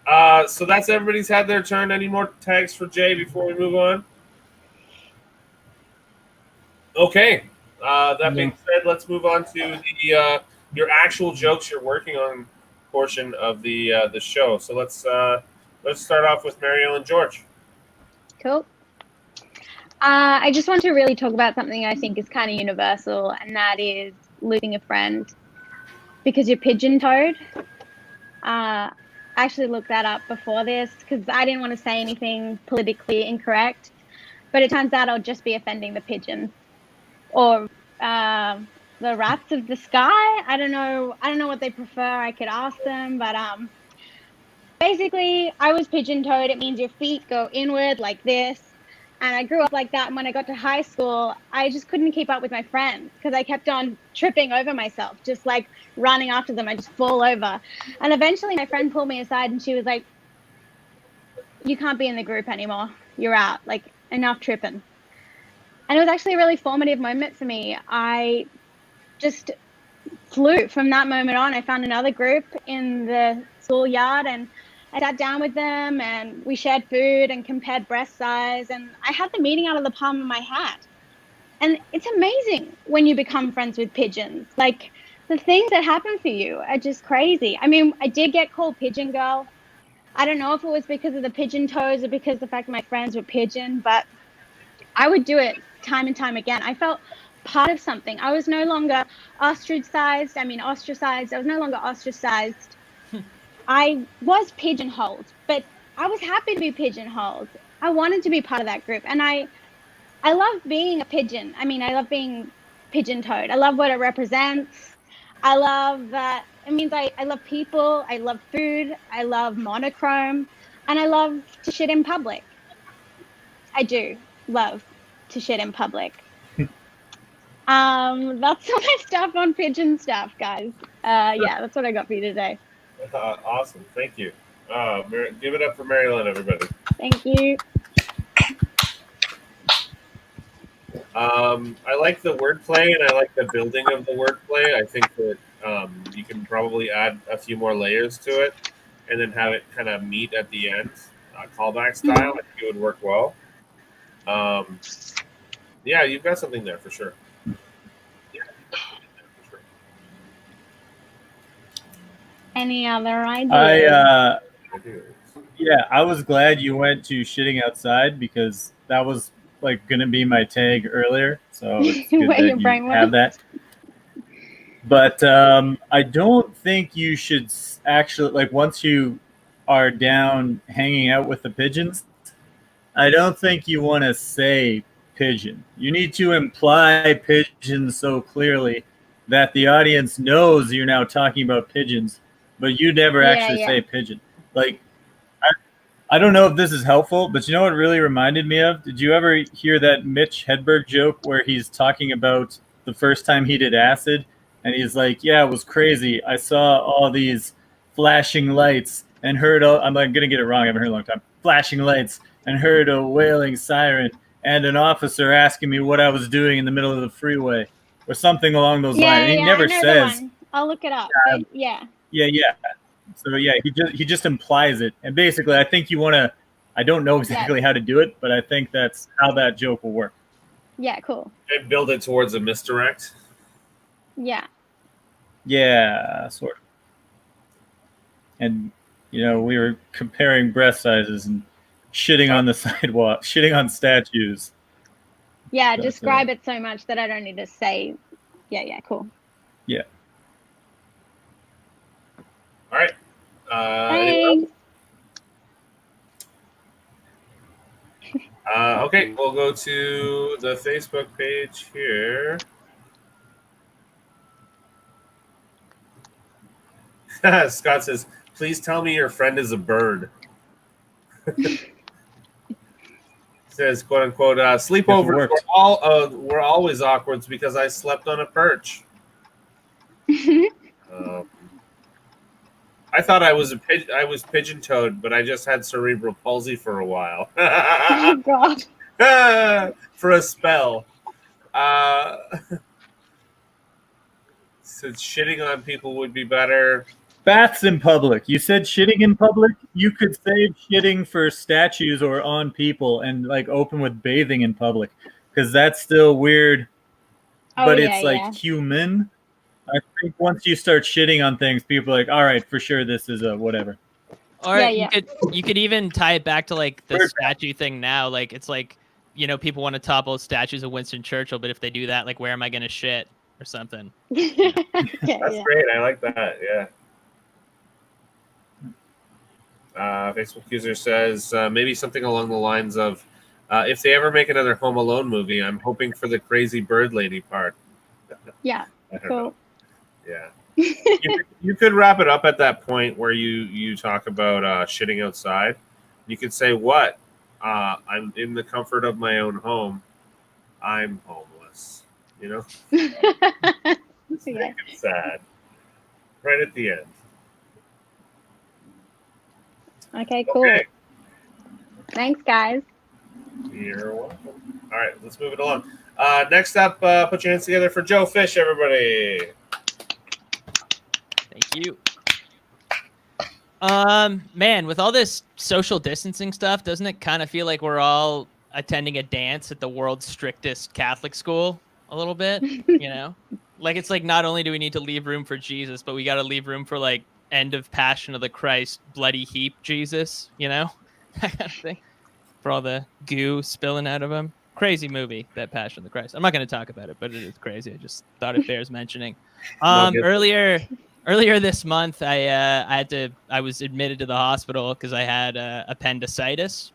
Right. So that's everybody's had their turn. Any more tags for Jay before we move on? Okay. That being said, let's move on to the your actual jokes you're working on portion of the show. So let's start off with Mariel and George. Cool. I just want to really talk about something I think is kind of universal, and that is losing a friend because you're pigeon-toed. I actually looked that up before this because I didn't want to say anything politically incorrect, but it turns out I'll just be offending the pigeons or the rats of the sky. I don't know what they prefer. I could ask them, but basically I was pigeon-toed. It means your feet go inward like this. And I grew up like that. And when I got to high school, I just couldn't keep up with my friends because I kept on tripping over myself, just like running after them. I just fall over. And eventually my friend pulled me aside and she was like, you can't be in the group anymore. You're out. Like, enough tripping. And it was actually a really formative moment for me. I just flew from that moment on. I found another group in the schoolyard and I sat down with them and we shared food and compared breast size, and I had the meeting out of the palm of my hat. And it's amazing when you become friends with pigeons. Like, the things that happen for you are just crazy. I mean, I did get called Pigeon Girl I don't know if it was because of the pigeon toes or because of the fact my friends were pigeon, but I would do it time and time again. I felt part of something. I was no longer ostracized. Ostracized. I was no longer ostracized. I was pigeonholed, but I was happy to be pigeonholed. I wanted to be part of that group. And I love being a pigeon. I love being pigeon-toed. I love what it represents. I love that. It means I love people. I love food. I love monochrome. And I love to shit in public. I do love to shit in public. That's all my stuff on pigeon stuff, guys. Yeah, that's what I got for you today. Awesome. Thank you. Give it up for Marilyn, everybody. Thank you. I like the wordplay and I like the building of the wordplay. I think that you can probably add a few more layers to it and then have it kind of meet at the end, callback style. I think it would work well. Yeah, you've got something there for sure. Any other ideas? I was glad you went to shitting outside because that was like going to be my tag earlier. So it's good Where your that brain you have went. that. But I don't think you should actually, like, once you are down hanging out with the pigeons, I don't think you want to say pigeon. You need to imply pigeon so clearly that the audience knows you're now talking about pigeons, but you never actually say pigeon. Like, I don't know if this is helpful, but you know what it really reminded me of? Did you ever hear that Mitch Hedberg joke where he's talking about the first time he did acid? And he's like, yeah, it was crazy. I saw all these flashing lights and heard, I'm going to get it wrong. I haven't heard it in a long time. Flashing lights and heard a wailing siren and an officer asking me what I was doing in the middle of the freeway or something along those lines. And he never I know says. the one. I'll look it up. But yeah. Yeah. So yeah, he just implies it, and basically, I think you want to. I don't know exactly how to do it, but I think that's how that joke will work. Yeah, cool. And build it towards a misdirect. Yeah. Yeah, sort of. And we were comparing breast sizes and shitting on the sidewalk, shitting on statues. Yeah, describe it so much that I don't need to say. Yeah, cool. Yeah. All right. Thanks. Okay, we'll go to the Facebook page here. Scott says, "Please tell me your friend is a bird." Says, "quote unquote," sleepovers were always awkward because I slept on a perch. I thought I was pigeon-toed, but I just had cerebral palsy for a while. Oh God! For a spell. Since shitting on people would be better. Baths in public. You said shitting in public. You could save shitting for statues or on people, and like open with bathing in public, because that's still weird. But it's like human. I think once you start shitting on things, people are like, all right, for sure, this is a whatever. Or you could even tie it back to like the statue thing now. Like it's like, people want to topple statues of Winston Churchill, but if they do that, like, where am I going to shit or something? That's great. I like that. Yeah. Facebook user says maybe something along the lines of, if they ever make another Home Alone movie, I'm hoping for the crazy bird lady part. Yeah. Cool. Yeah. You could wrap it up at that point where you talk about shitting outside. You could say, what? I'm in the comfort of my own home. I'm homeless. It's sad. Right at the end. Okay, cool. Okay. Thanks, guys. You're welcome. All right, let's move it along. Next up, put your hands together for Joe Fish, everybody. Thank you. Man, with all this social distancing stuff, doesn't it kind of feel like we're all attending a dance at the world's strictest Catholic school a little bit? Like it's like not only do we need to leave room for Jesus, but we got to leave room for like end of Passion of the Christ, bloody heap Jesus, you know, that kind of thing, for all the goo spilling out of him. Crazy movie, that Passion of the Christ. I'm not going to talk about it, but it is crazy. I just thought it bears mentioning. Earlier this month, I was admitted to the hospital because I had appendicitis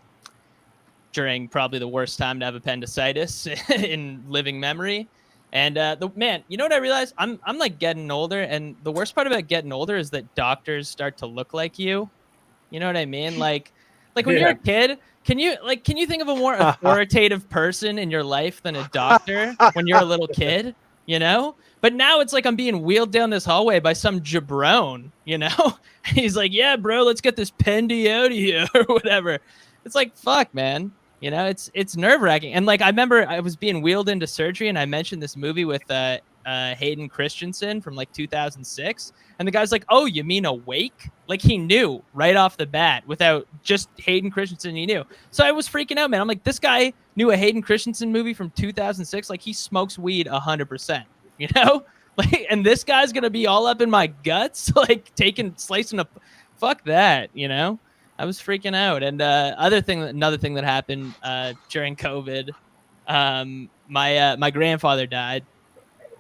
during probably the worst time to have appendicitis in living memory. And you know what I realized? I'm like getting older, and the worst part about getting older is that doctors start to look like you. You know what I mean? Like when you're a kid, can you think of a more authoritative person in your life than a doctor when you're a little kid? You know? But now it's like I'm being wheeled down this hallway by some jabron, you know? He's like, yeah, bro, let's get this pendy out of here or whatever. It's like, fuck, man. You know, it's nerve wracking. And like, I remember I was being wheeled into surgery, and I mentioned this movie with Hayden Christensen from like 2006. And the guy's like, oh, you mean Awake? Like, he knew right off the bat without just Hayden Christensen. He knew. So I was freaking out, man. I'm like, this guy knew a Hayden Christensen movie from 2006. Like, he smokes weed 100%, you know? Like, and this guy's going to be all up in my guts, like slicing a, fuck that, you know? I was freaking out. And another thing that happened during COVID, my grandfather died,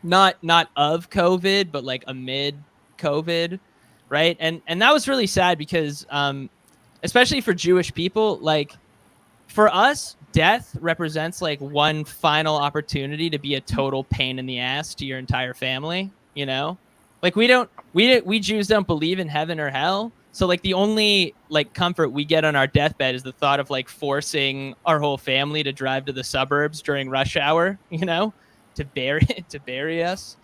not of COVID, but like amid COVID, right? And that was really sad because especially for Jewish people, like for us, death represents like one final opportunity to be a total pain in the ass to your entire family, you know? Like we Jews don't believe in heaven or hell. So like the only like comfort we get on our deathbed is the thought of like forcing our whole family to drive to the suburbs during rush hour, you know, to bury us.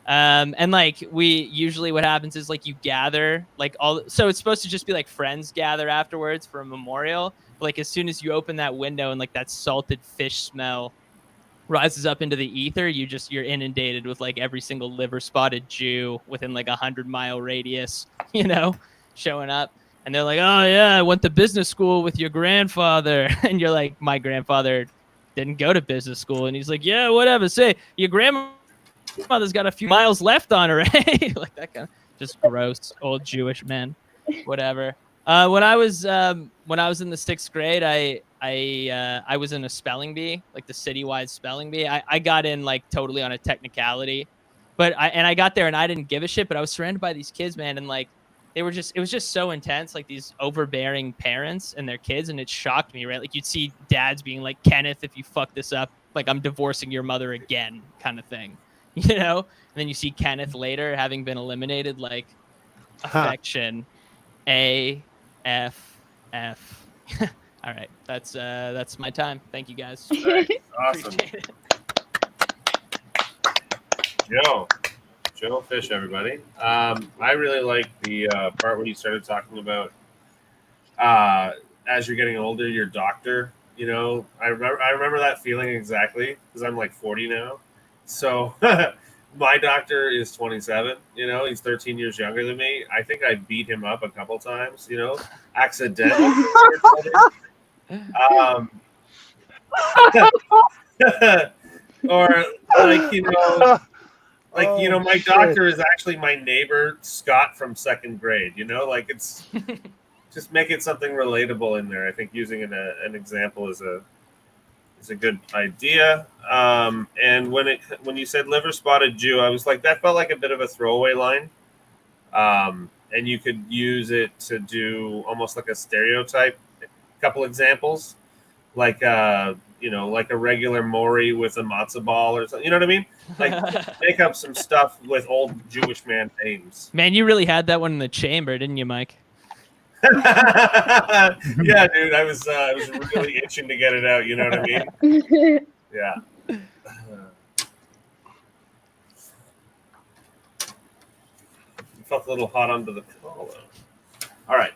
And like we usually what happens is like you gather like so it's supposed to just be like friends gather afterwards for a memorial. But like as soon as you open that window and like that salted fish smell rises up into the ether, you're inundated with like every single liver spotted Jew within like 100-mile radius, you know, showing up. And they're like, oh yeah, I went to business school with your grandfather. And you're like, my grandfather didn't go to business school. And he's like, yeah, whatever. Say your grandmother's got a few miles left on her, right? Like that kind of just gross old Jewish men, whatever. When I was in the 6th grade, I was in a spelling bee, like the citywide spelling bee. I got in like totally on a technicality, but I got there and I didn't give a shit. But I was surrounded by these kids, man, and like it was just so intense, like these overbearing parents and their kids, and it shocked me, right? Like you'd see dads being like, Kenneth, if you fuck this up, like I'm divorcing your mother again, kind of thing, you know. And then you see Kenneth later having been eliminated, like affection, A. F. All right, that's my time. Thank you guys. Right. Awesome. Joe Fish, everybody. I really like the part where you started talking about as you're getting older, your doctor. You know, I remember that feeling exactly because I'm like 40 now. So my doctor is 27. You know, he's 13 years younger than me. I think I beat him up a couple times. You know, accidentally. Or like my doctor is actually my neighbor Scott from 2nd grade. You know, like it's just make it something relatable in there. I think using an example is a good idea. And when you said liver spotted Jew, I was like, that felt like a bit of a throwaway line. And you could use it to do almost like a stereotype. A couple examples, like like a regular Maury with a matzo ball or something. You know what I mean? Like make up some stuff with old Jewish man names. Man, you really had that one in the chamber, didn't you, Mike? Yeah, dude, I was really itching to get it out. You know what I mean? Yeah. Felt a little hot under the collar. All right.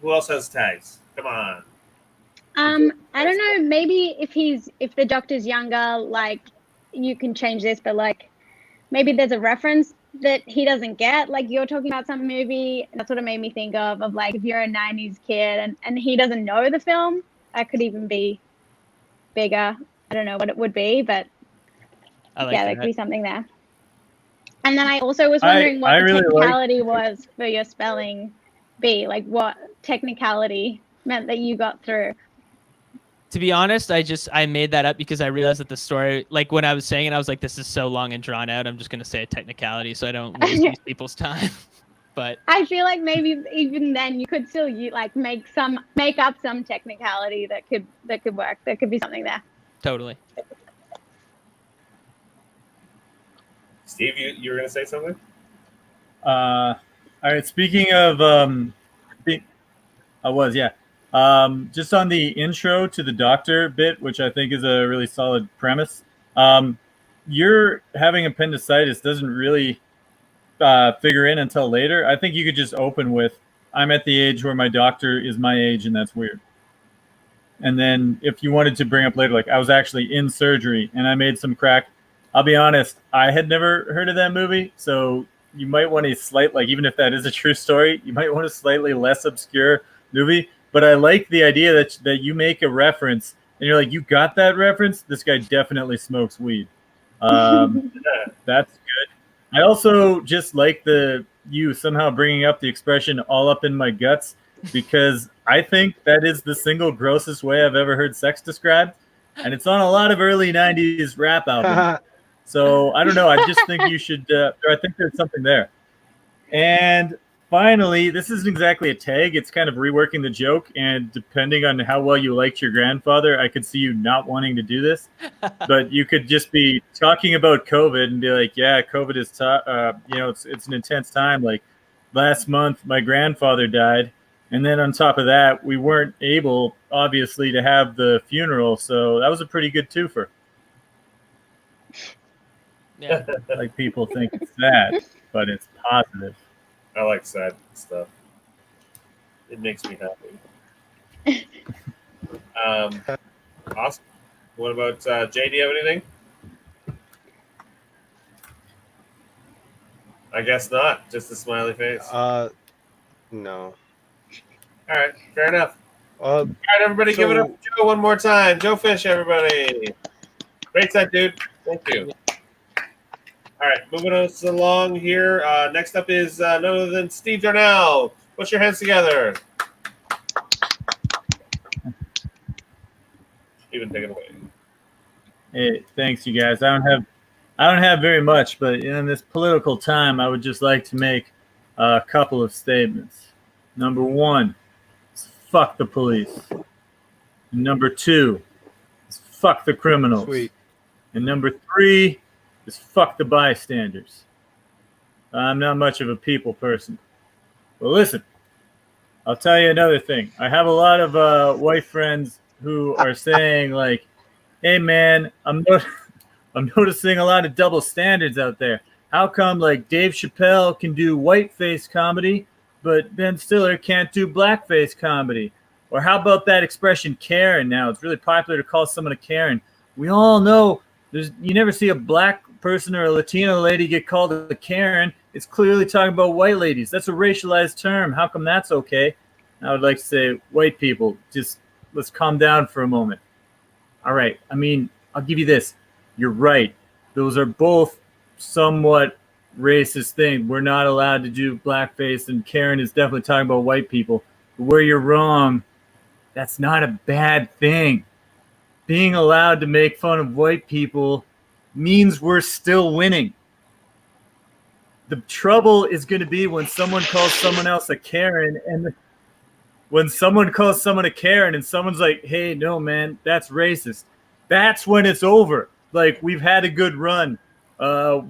Who else has tags? Come on. I don't know. Maybe if the doctor's younger, like you can change this, but like maybe there's a reference that he doesn't get. Like you're talking about some movie, that's what it made me think of like if you're a 90s kid and he doesn't know the film, that could even be bigger. I don't know what it would be, but I like yeah, that. there could be something there. And then I also was wondering what I the really technicality was for your spelling bee, like what technicality meant that you got through. To be honest, I made that up because I realized that the story, like when I was saying it, I was like, this is so long and drawn out. I'm just gonna say a technicality so I don't waste these people's time. But I feel like maybe even then you could still make up some technicality that could work. There could be something there. totally. Steve, you were gonna say something? All right. Speaking of, I was, yeah. Just on the intro to the doctor bit, which I think is a really solid premise. You're having appendicitis doesn't really figure in until later. I think you could just open with, "I'm at the age where my doctor is my age, and that's weird." And then if you wanted to bring up later, like, "I was actually in surgery and I made some crack." I'll be honest, I had never heard of that movie, so you might want a like, even if that is a true story, you might want a slightly less obscure movie. But I like the idea that you make a reference and you're like, "You got that reference? This guy definitely smokes weed." That's good. I also just like you somehow bringing up the expression "all up in my guts," because I think that is the single grossest way I've ever heard sex described, and it's on a lot of early '90s rap albums. So I don't know. I just think you should. I think there's something there. And finally, this isn't exactly a tag. It's kind of reworking the joke. And depending on how well you liked your grandfather, I could see you not wanting to do this. But you could just be talking about COVID and be like, "Yeah, COVID is tough. It's an intense time. Like last month, my grandfather died, and then on top of that, we weren't able, obviously, to have the funeral. So that was a pretty good twofer." Yeah. Like people think it's sad, but it's positive. I like sad stuff. It makes me happy. Awesome. What about Jay? Do you have anything? I guess not. Just a smiley face. No. All right, fair enough. All right, everybody, give it up for Joe one more time. Joe Fish, everybody. Great set, dude. Thank you. All right, moving us along here. Next up is none other than Steve Darnell. Put your hands together. Steven, take it away. Hey, thanks, you guys. I don't have very much, but in this political time, I would just like to make a couple of statements. Number one is fuck the police. And number two is fuck the criminals. Sweet. And number three is fuck the bystanders. I'm not much of a people person. Well, listen, I'll tell you another thing. I have a lot of white friends who are saying, like, "Hey, man, I'm noticing a lot of double standards out there. How come, like, Dave Chappelle can do whiteface comedy, but Ben Stiller can't do blackface comedy? Or how about that expression Karen now? It's really popular to call someone a Karen. We all know you never see a black person or a Latino lady get called a Karen. It's clearly talking about white ladies. That's a racialized term. How come that's okay?" I would like to say, white people, just let's calm down for a moment. All right. I mean, I'll give you this. You're right. Those are both somewhat racist things. We're not allowed to do blackface, and Karen is definitely talking about white people. But where you're wrong, that's not a bad thing. Being allowed to make fun of white people means we're still winning. The trouble is going to be when someone calls someone else a Karen, and when someone calls someone a Karen and someone's like, "Hey, no, man, that's racist." That's when it's over. Like, we've had a good run. Or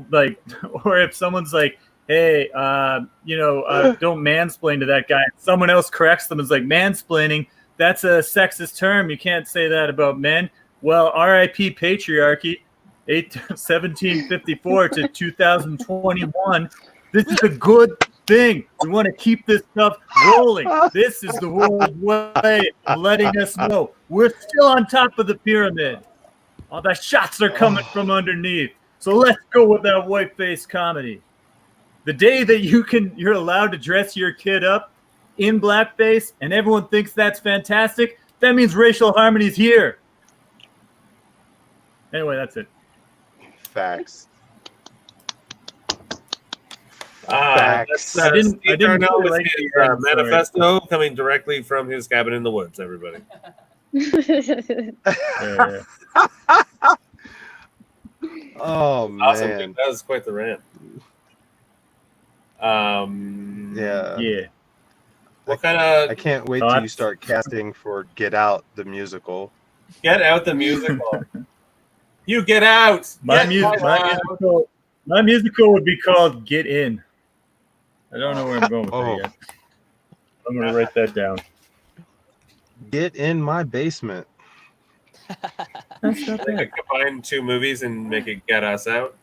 if someone's like, "Hey, don't mansplain to that guy." Someone else corrects them and is like, "Mansplaining, that's a sexist term. You can't say that about men." Well, RIP patriarchy, 1754 to 2021. This is a good thing. We want to keep this stuff rolling. This is the world way of letting us know we're still on top of the pyramid. All the shots are coming from underneath. So let's go with that whiteface comedy. The day that you're allowed to dress your kid up in blackface and everyone thinks that's fantastic, that means racial harmony's here. Anyway, that's it. Facts. Facts. That's, I didn't Steve really Darnell with like his the end, sorry. manifesto coming directly from his cabin in the woods. Everybody. Yeah. Oh Awesome, man. dude. That was quite the rant. Yeah. Yeah. What kind I of can't wait till you Thoughts? start casting for Get Out the musical. Get Out the musical? You get out. My Get out. musical would be called Get In. I don't know where I'm going with Oh. that yet. I'm gonna write that down. Get in my basement. That's not They bad. could combine two movies and make it Get Us Out.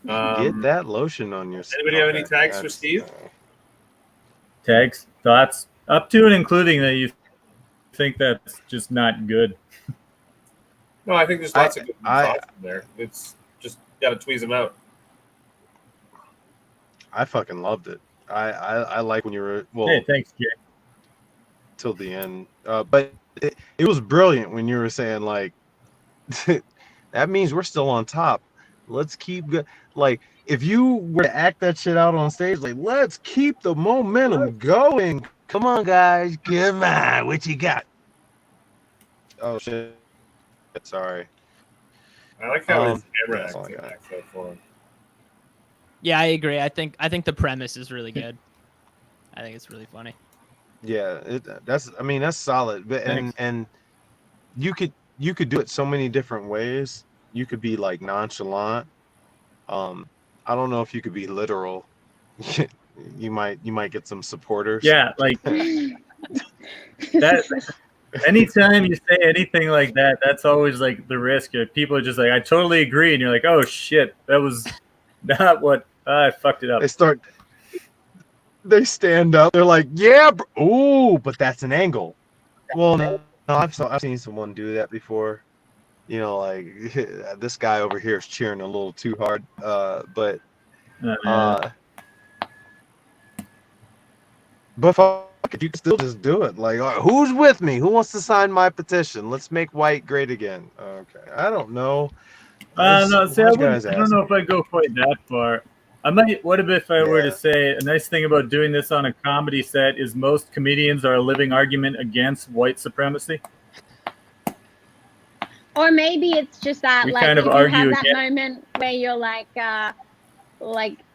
Get that lotion on your. Anybody have any tags for that's- Steve? Tags, thoughts, up to and including that you think that's just not good. No, I think there's lots of good I- thoughts in there. It's just got to tweeze them out. I fucking loved it. I like when you were Hey, thanks, Jay. till the end, but it was brilliant when you were saying like that means we're still on top. Let's keep like if you were to act that shit out on stage, like let's keep the momentum going. Come on, guys, come on. What you got? Oh shit! Sorry. I like how his camera that's all I acts got. back so far. Yeah, I agree. I think the premise is really good. I think it's really funny. Yeah, that's solid. But Thanks. and you could do it so many different ways. You could be like nonchalant. I don't know if you could be literal. you might get some supporters. Yeah, like that. Anytime you say anything like that, that's always like the risk. People are just like, I totally agree, and you're like, oh shit, that was not what I fucked it up. They stand up. They're like, yeah, ooh, but that's an angle. Well, no, I've seen someone do that before. You know, like this guy over here is cheering a little too hard. But fuck it, you can still just do it. Like, who's with me? Who wants to sign my petition? Let's make white great again. Okay, I don't know. No, see, I don't know asking? if I go quite that far. I might. What if I were to Yeah. say a nice thing about doing this on a comedy set is most comedians are a living argument against white supremacy. Or maybe it's just that, We like, kind of if you argue have that again. moment where you're like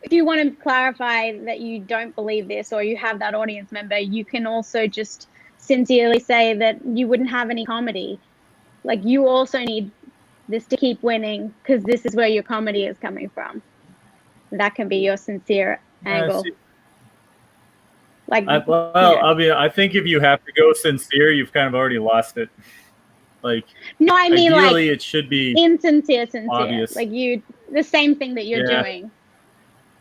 if you want to clarify that you don't believe this, or you have that audience member, you can also just sincerely say that you wouldn't have any comedy. Like, you also need this to keep winning because this is where your comedy is coming from. That can be your sincere angle. I think if you have to go sincere, you've kind of already lost it. Like, no, I mean, ideally, like, it should be insincere, obvious. like the same thing that you're doing.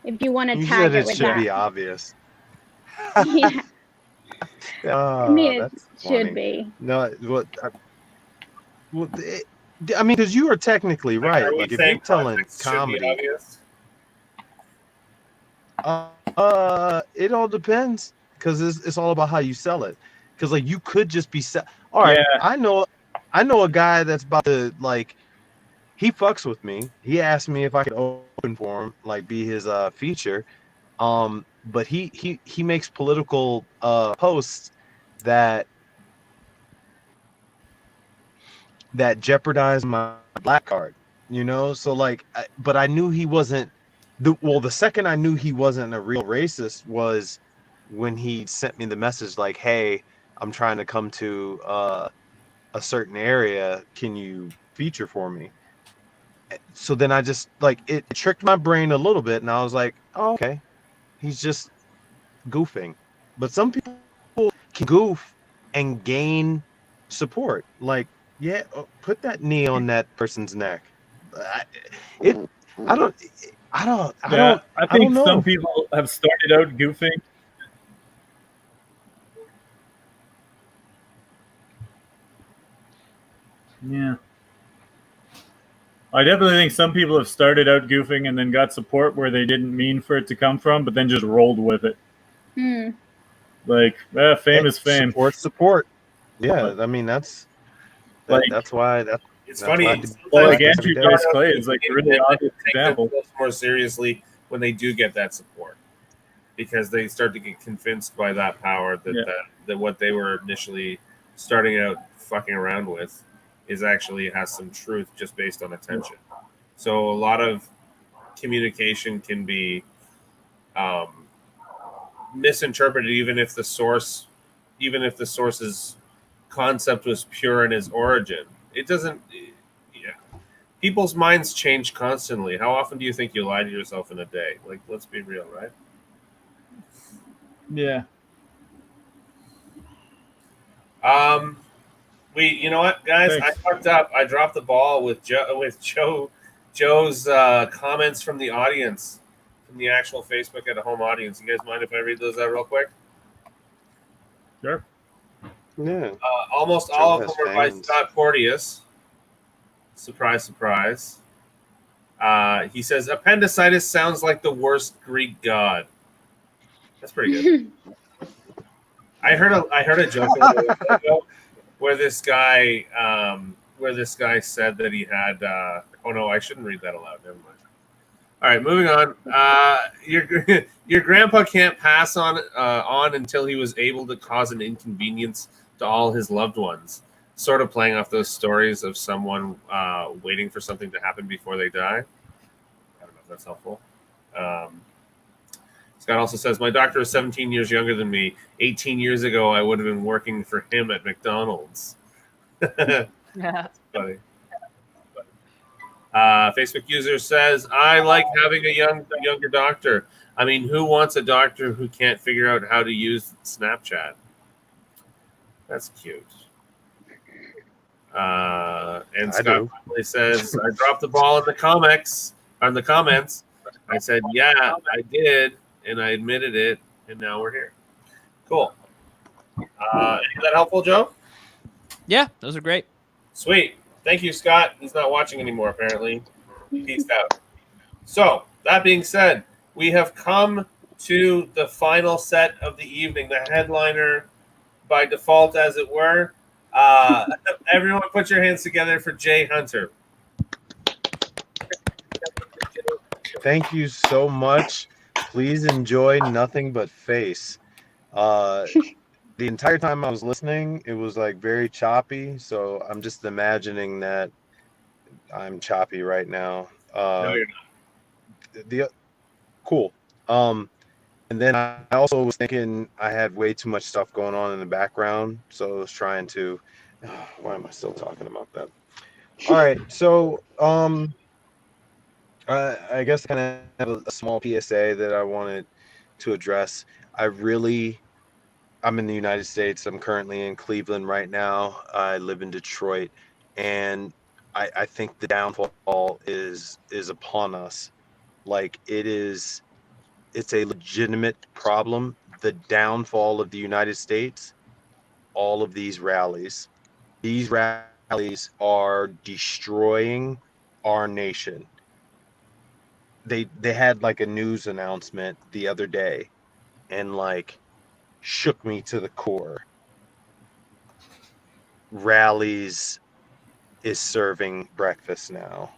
If you want to tag it with should that, be obvious. yeah. Oh, I mean, it that's should funny. be. No, I mean, because you are technically right. Are we Like, if saying you're telling context should be comedy, obvious? it all depends because it's all about how you sell it. Because like you could just be all right. Yeah. I know a guy that's about to like. He fucks with me. He asked me if I could open for him, like be his feature. But he makes political posts that jeopardize my black card, you know. So like, but I knew he wasn't. The second I knew he wasn't a real racist was when he sent me the message like, "Hey, I'm trying to come to a certain area. Can you feature for me?" So then I just like it tricked my brain a little bit, and I was like, oh, okay, he's just goofing. But some people can goof and gain support. Like, yeah, put that knee on that person's neck. I don't I think know. some people have started out goofing. Yeah. I definitely think some people have started out goofing and then got support where they didn't mean for it to come from, but then just rolled with it. Like, fame is fame. Support. Yeah, I mean that's why It's That's funny. why I do Well, like practice Andrew every day. Dice Clay is like a really obvious take example. themselves more seriously when they do get that support, because they start to get convinced by that power that what they were initially starting out fucking around with is actually has some truth just based on attention. So a lot of communication can be misinterpreted, even if the source's concept was pure in its origin. It doesn't. Yeah, people's minds change constantly. How often do you think you lie to yourself in a day? Like, let's be real, right? Yeah. You know what, guys? Thanks. I fucked up. I dropped the ball with Joe's comments from the audience, from the actual Facebook at home audience. You guys mind if I read those out real quick? Sure. Yeah. Almost Joe all of has them are by fans. Scott Porteous. Surprise, surprise. He says appendicitis sounds like the worst Greek god. That's pretty good. I heard a joke a little bit ago where this guy said that he had. Oh no, I shouldn't read that aloud. Never mind. All right, moving on. Your grandpa can't pass on until he was able to cause an inconvenience to all his loved ones. Sort of playing off those stories of someone waiting for something to happen before they die. I don't know if that's helpful. Scott also says, my doctor is 17 years younger than me. 18 years ago, I would have been working for him at McDonald's. That's funny. Facebook user says, I like having a younger doctor. I mean, who wants a doctor who can't figure out how to use Snapchat? That's cute. And Scott finally says, I dropped the ball in the comments. I said, yeah, I did, and I admitted it, and now we're here. Cool. Is that helpful, Joe? Yeah, those are great. Sweet. Thank you, Scott. He's not watching anymore, apparently. Peace out. So, that being said, we have come to the final set of the evening, the headliner by default, as it were. Everyone put your hands together for Jay Hunter. Thank you so much. Please enjoy Nothing But Face. The entire time I was listening, it was like very choppy. So I'm just imagining that I'm choppy right now. No, you're not. Cool. And then I also was thinking I had way too much stuff going on in the background. So I was trying to, why am I still talking about that? All right. So, I guess I kind of have a small PSA that I wanted to address. I'm in the United States. I'm currently in Cleveland right now. I live in Detroit, and I think the downfall is upon us. Like it's a legitimate problem. The downfall of the United States, all of these rallies are destroying our nation. They had like a news announcement the other day, and like shook me to the core. Rallies is serving breakfast now.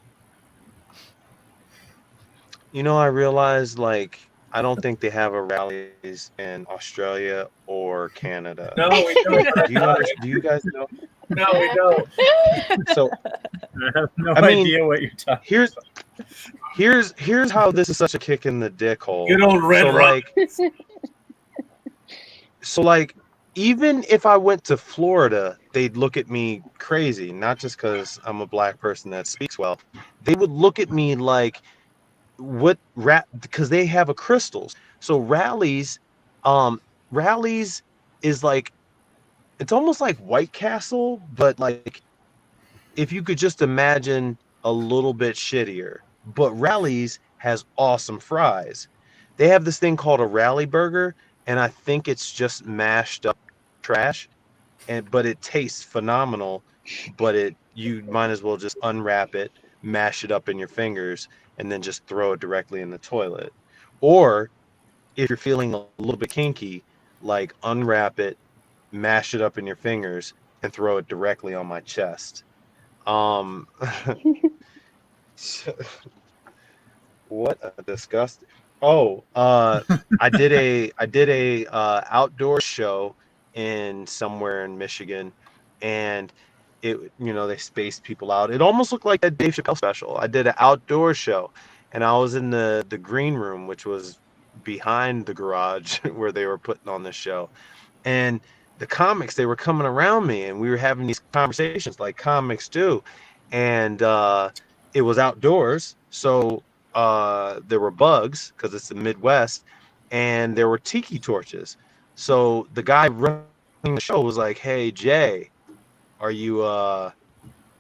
I realized like I don't think they have a rallies in Australia or Canada. No, we don't. Do you guys know? No, we don't. So I have no idea what you're talking about. Here's how this is such a kick in the dick hole. Good old Red Rock. So like even if I went to Florida, they'd look at me crazy, not just because I'm a black person that speaks well. They would look at me like, because they have a crystals. So rallies is like, it's almost like White Castle, but like if you could just imagine a little bit shittier. But Rallies has awesome fries. They have this thing called a Rally Burger, and I think it's just mashed up trash, but it tastes phenomenal. But you might as well just unwrap it, mash it up in your fingers, and then just throw it directly in the toilet. Or if you're feeling a little bit kinky, like unwrap it, mash it up in your fingers, and throw it directly on my chest. Um, what a disgusting. Oh, I did a outdoor show in somewhere in Michigan, and they spaced people out. It almost looked like a Dave Chappelle special. I did an outdoor show, and I was in the green room, which was behind the garage where they were putting on this show. And the comics, they were coming around me, and we were having these conversations like comics do. And it was outdoors, so there were bugs because it's the Midwest, and there were tiki torches. So the guy running the show was like, "Hey Jay, are you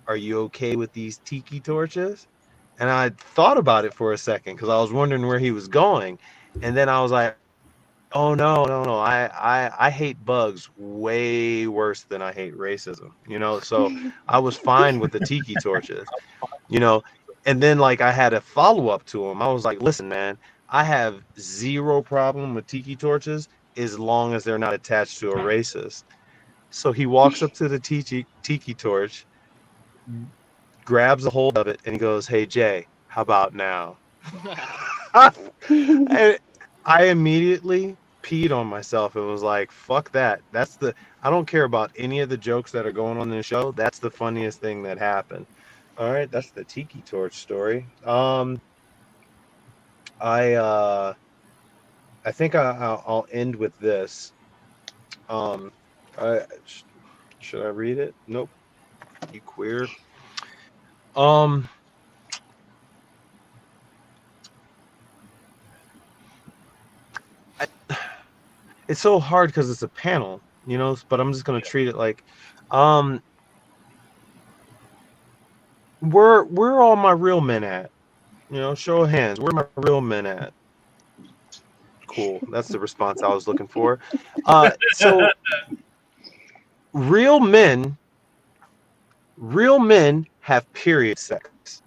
okay with these tiki torches?" And I thought about it for a second because I was wondering where he was going, and then I was like, "Oh no, no, no! I hate bugs way worse than I hate racism." So I was fine with the tiki torches. you know and then like I had a follow-up to him. I was like, "Listen, man, I have zero problem with tiki torches as long as they're not attached to a racist." So he walks up to the tiki torch, grabs a hold of it, and he goes, "Hey Jay, how about now?" And I immediately peed on myself and was like, "Fuck that. I don't care about any of the jokes that are going on in the show. That's the funniest thing that happened." All right, that's the tiki torch story. I think I'll end with this. Um, I, should I read it? Nope. You queer. Um, I, it's so hard because it's a panel, but I'm just gonna treat it like, um, where all my real men at? Show of hands. Where my real men at? Cool. That's the response I was looking for. So real men have period sex.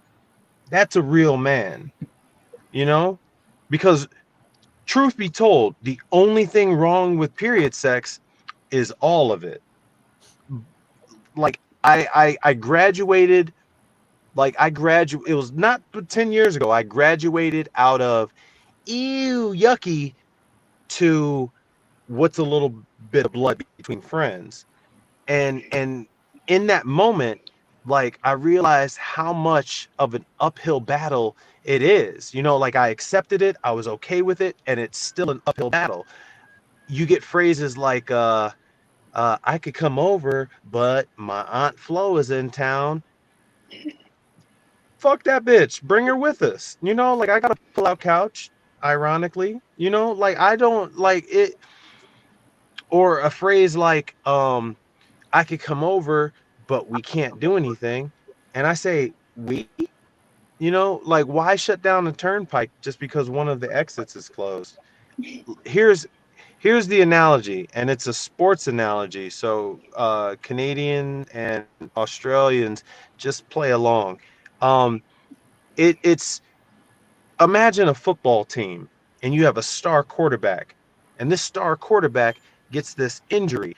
That's a real man, because truth be told, the only thing wrong with period sex is all of it. Like I graduated, it was not 10 years ago. I graduated out of ew yucky to what's a little bit of blood between friends. And in that moment, like, I realized how much of an uphill battle it is. Like, I accepted it, I was okay with it, and it's still an uphill battle. You get phrases like I could come over, but my Aunt Flo is in town. Fuck that bitch, bring her with us. Like, I got a pull-out couch, ironically. Like, I don't like it. Or a phrase like I could come over, but we can't do anything. And I say, we? Like, why shut down the turnpike just because one of the exits is closed? Here's the analogy, and it's a sports analogy. So Canadian and Australians, just play along. It's imagine a football team, and you have a star quarterback, and this star quarterback gets this injury,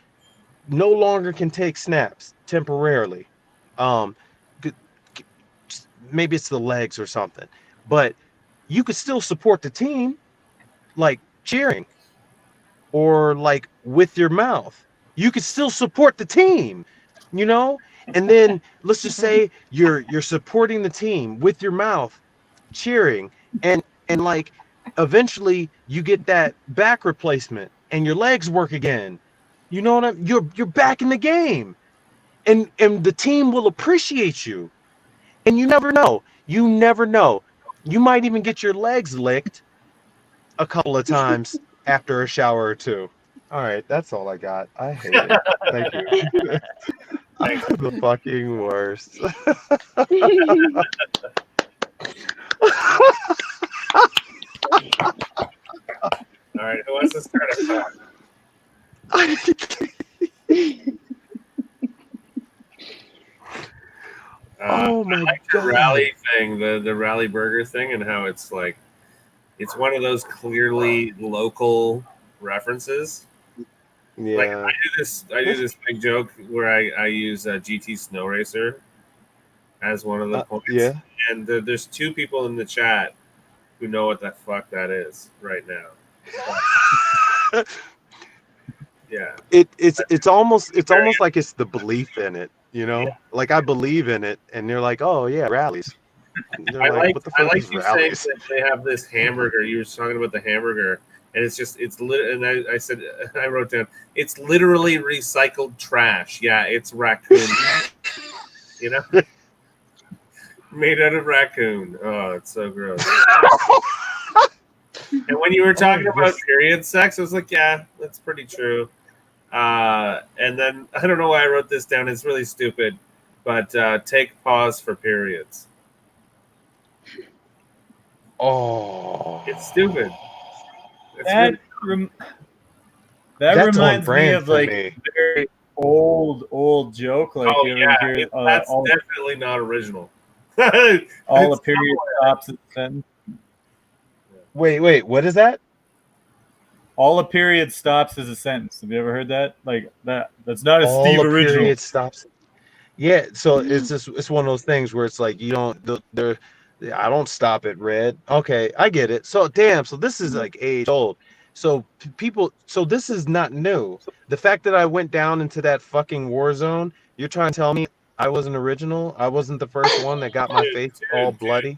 no longer can take snaps temporarily. Um, Maybe it's the legs or something, but you could still support the team, like cheering or like with your mouth. You could still support the team, you know. And then let's just say you're supporting the team with your mouth, cheering, and like eventually you get that back replacement and your legs work again. You know what you're back in the game, and the team will appreciate you. And you never know. You never know. You might even get your legs licked a couple of times after a shower or two. All right, that's all I got. I hate it. Thank you. I'm the fucking worst. All right, who wants to start us off? Oh my the god! rally thing, the rally burger thing, and how it's like it's one of those clearly local references. Yeah. Like I do this big joke where I use GT Snow Racer as one of the points. Yeah. And there's 2 people in the chat who know what the fuck that is right now. Yeah. It's almost like it's the belief in it, you know? Yeah. Like I believe in it, and you're like, oh yeah, rallies. And they're I like, what the fuck like is you saying rallies? that they have this hamburger. You were talking about the hamburger, and it's and I said, I wrote down, it's literally recycled trash. Yeah, it's raccoon. You know, made out of raccoon. Oh, it's so gross. And when you were talking about period sex, I was like, yeah, that's pretty true. And then I don't know why I wrote this down. It's really stupid, but take pause for periods. Oh, It's stupid. It's That really that That's on reminds me brand of for like me. a very old joke. Like you ever hear that's all definitely not original. a It's period stops at sentence. Wait, what is that? All a period stops as a sentence. Have you ever heard that? Like that. That's not a All Steve a original. period stops. Yeah, so it's one of those things where it's like you don't there. I don't stop at red. Okay, I get it. So damn. So this is like age old. So people. So this is not new. The fact that I went down into that fucking war zone. You're trying to tell me I wasn't original? I wasn't the first one that got my face all bloody.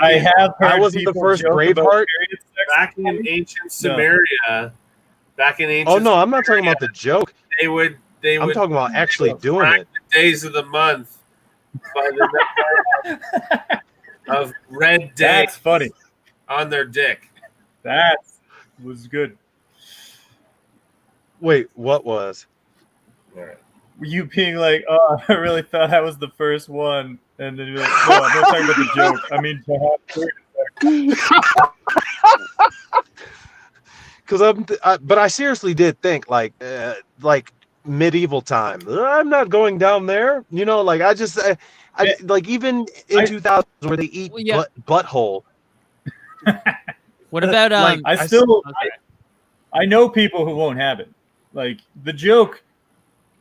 I have heard I wasn't the people first joke about Braveheart. period sex. Back in ancient Samaria, back in ancient Oh no, I'm not talking about the joke. they would I'm talking about actually doing track it. the days of the month by the number of red days That's funny. on their dick. That was good. Wait, what was? You being like, oh, I really thought I was the first one, and then you're like, no, I'm not talking about the joke. I mean, Because but I seriously did think like medieval time. I'm not going down there. You know, like I like even in 2000 where they eat butthole. What about Like, I know people who won't have it. Like the joke,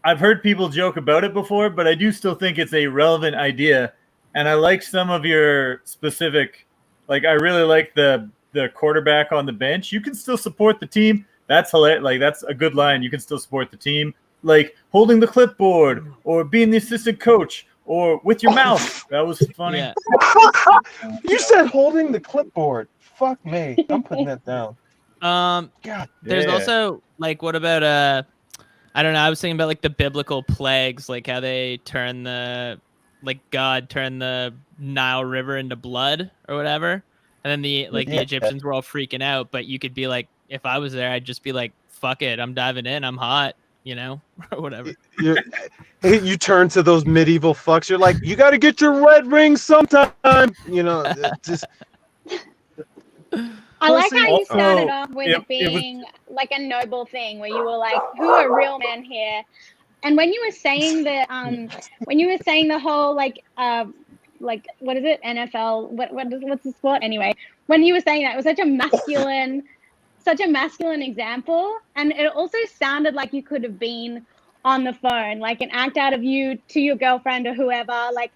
I've heard people joke about it before, but I do still think it's a relevant idea. And I like some of your specific, like I really like the quarterback on the bench. You can still support the team. That's hilarious. Like that's a good line. You can still support the team. Like holding the clipboard or being the assistant coach or with your mouth. That was funny. Yeah. You said holding the clipboard. Fuck me. I'm putting that down. God. There's also like, what about I don't know. I was thinking about like the biblical plagues, like how they turn God turned the Nile River into blood or whatever, and then the Egyptians were all freaking out. But you could be like, if I was there, I'd just be like, fuck it, I'm diving in, I'm hot, you know, or whatever. You turn to those medieval fucks. You're like, you got to get your red ring sometime. You know, just. I like how you started off with it being like a noble thing, where you were like, "Who are real men here?" And when you were saying the whole like what is it, NFL? What's the sport anyway? When you were saying that, it was such a masculine example, and it also sounded like you could have been on the phone, like an act out of you to your girlfriend or whoever, like.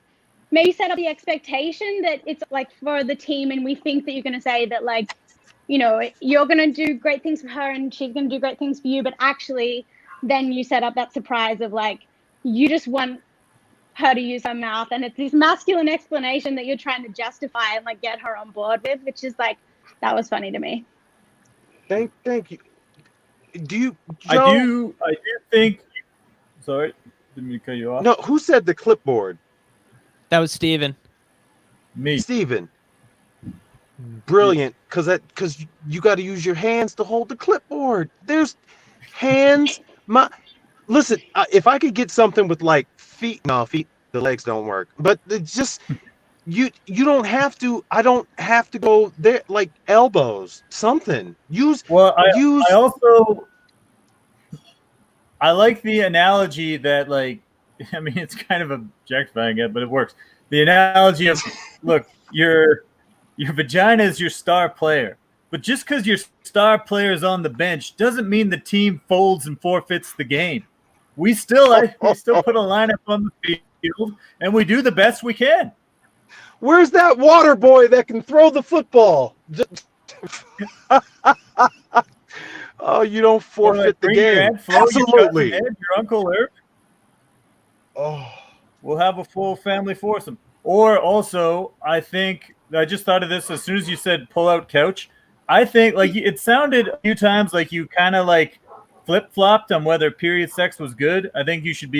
Maybe set up the expectation that it's like for the team, and we think that you're going to say that, like, you know, you're going to do great things for her and she's going to do great things for you. But actually, then you set up that surprise of like, you just want her to use her mouth. And it's this masculine explanation that you're trying to justify and like get her on board with, which is like, that was funny to me. Thank you. Do you, Joe? I do think, sorry, didn't mean to cut you off. No, who said the clipboard? That was Steven. Me. Steven. Brilliant, because you got to use your hands to hold the clipboard. There's hands. Listen, if I could get something with like feet, the legs don't work. But it's just you don't have to. I don't have to go there. Like elbows, something. I like the analogy that, like, I mean, it's kind of objectifying it, but it works. The analogy of, look, your vagina is your star player, but just because your star player is on the bench doesn't mean the team folds and forfeits the game. We still put a lineup on the field, and we do the best we can. Where's that water boy that can throw the football? Oh, you don't forfeit the game. Absolutely. Your Uncle Irv. Oh, We'll have a full family foursome. Or also, I think I just thought of this as soon as you said pull out couch. I think like it sounded a few times like you kind of like flip flopped on whether period sex was good. I think you should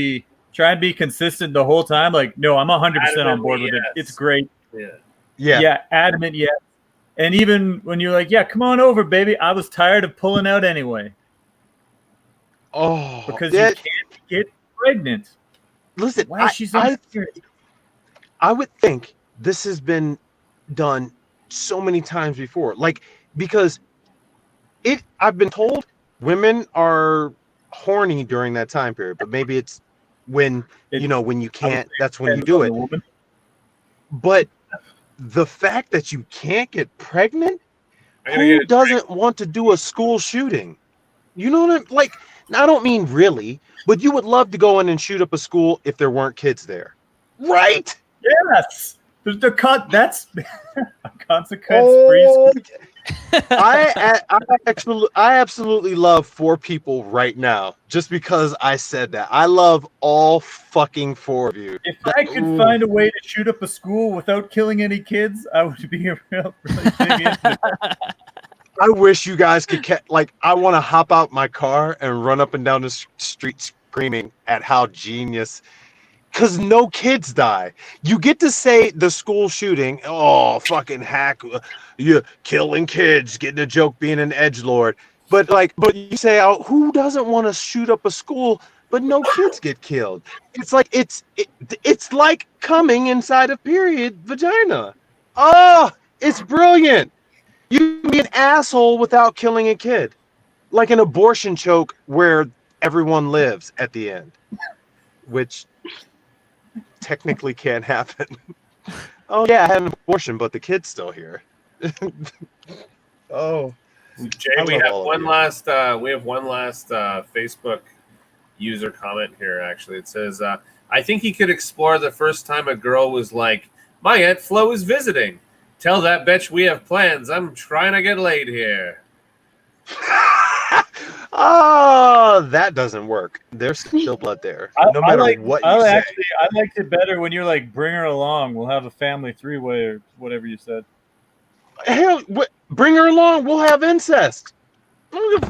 try and be consistent the whole time. Like, no, I'm 100% on board with it. It's great. Yeah, adamant yes. And even when you're like, yeah, come on over, baby. I was tired of pulling out anyway. Oh, because you can't get pregnant. Listen, I would think this has been done so many times before. Like, because I've been told women are horny during that time period, but maybe it's when when you can't, that's when you do it. But the fact that you can't get pregnant, who doesn't want to do a school shooting? You know what I'm like? I don't mean really, but you would love to go in and shoot up a school if there weren't kids there, right? Yes. That's a consequence-free school. I absolutely love 4 people right now just because I said that. I love all fucking 4 of you. If I could find a way to shoot up a school without killing any kids, I would be a really big into it. I wish you guys could I want to hop out my car and run up and down the street screaming at how genius, because no kids die. You get to say the school shooting, oh, fucking hack, you killing kids, getting a joke being an edgelord. But you say, oh, who doesn't want to shoot up a school, but no kids get killed? It's like, it's like coming inside a period vagina. Oh, it's brilliant. You can be an asshole without killing a kid. Like an abortion choke where everyone lives at the end. Which technically can't happen. Oh yeah, I had an abortion, but the kid's still here. Oh. Jay, we have one last Facebook user comment here, actually. It says, I think he could explore the first time a girl was like, my Aunt Flo is visiting. Tell that bitch we have plans. I'm trying to get laid here. Oh, that doesn't work. There's still blood there. No matter what you say. I liked it better when you're like, bring her along. We'll have a family 3-way or whatever you said. Hell, bring her along. We'll have incest. I'm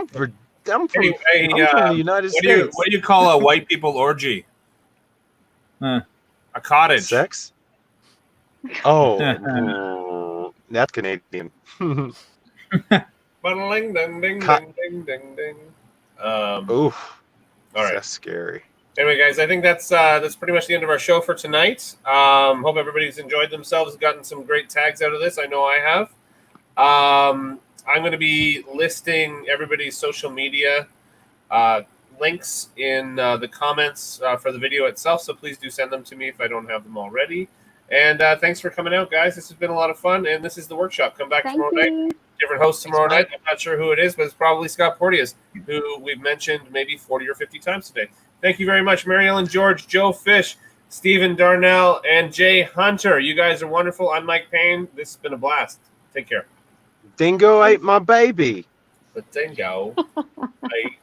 from the United States. What do you call a white people orgy? A cottage. Sex? Oh, that's Canadian. Ding, ding, ding, ding, ding, ding, ding. Oof. All right. That's scary. Anyway, guys, I think that's pretty much the end of our show for tonight. Hope everybody's enjoyed themselves, gotten some great tags out of this. I know I have. I'm going to be listing everybody's social media links in the comments for the video itself, so please do send them to me if I don't have them already. And thanks for coming out, guys. This has been a lot of fun, and this is the workshop. Come back tomorrow night. Different host tomorrow night. I'm not sure who it is, but it's probably Scott Porteous, who we've mentioned maybe 40 or 50 times today. Thank you very much, Mary Ellen George, Joe Fish, Stephen Darnell, and Jay Hunter. You guys are wonderful. I'm Mike Payne. This has been a blast. Take care. Dingo ate my baby. The dingo ate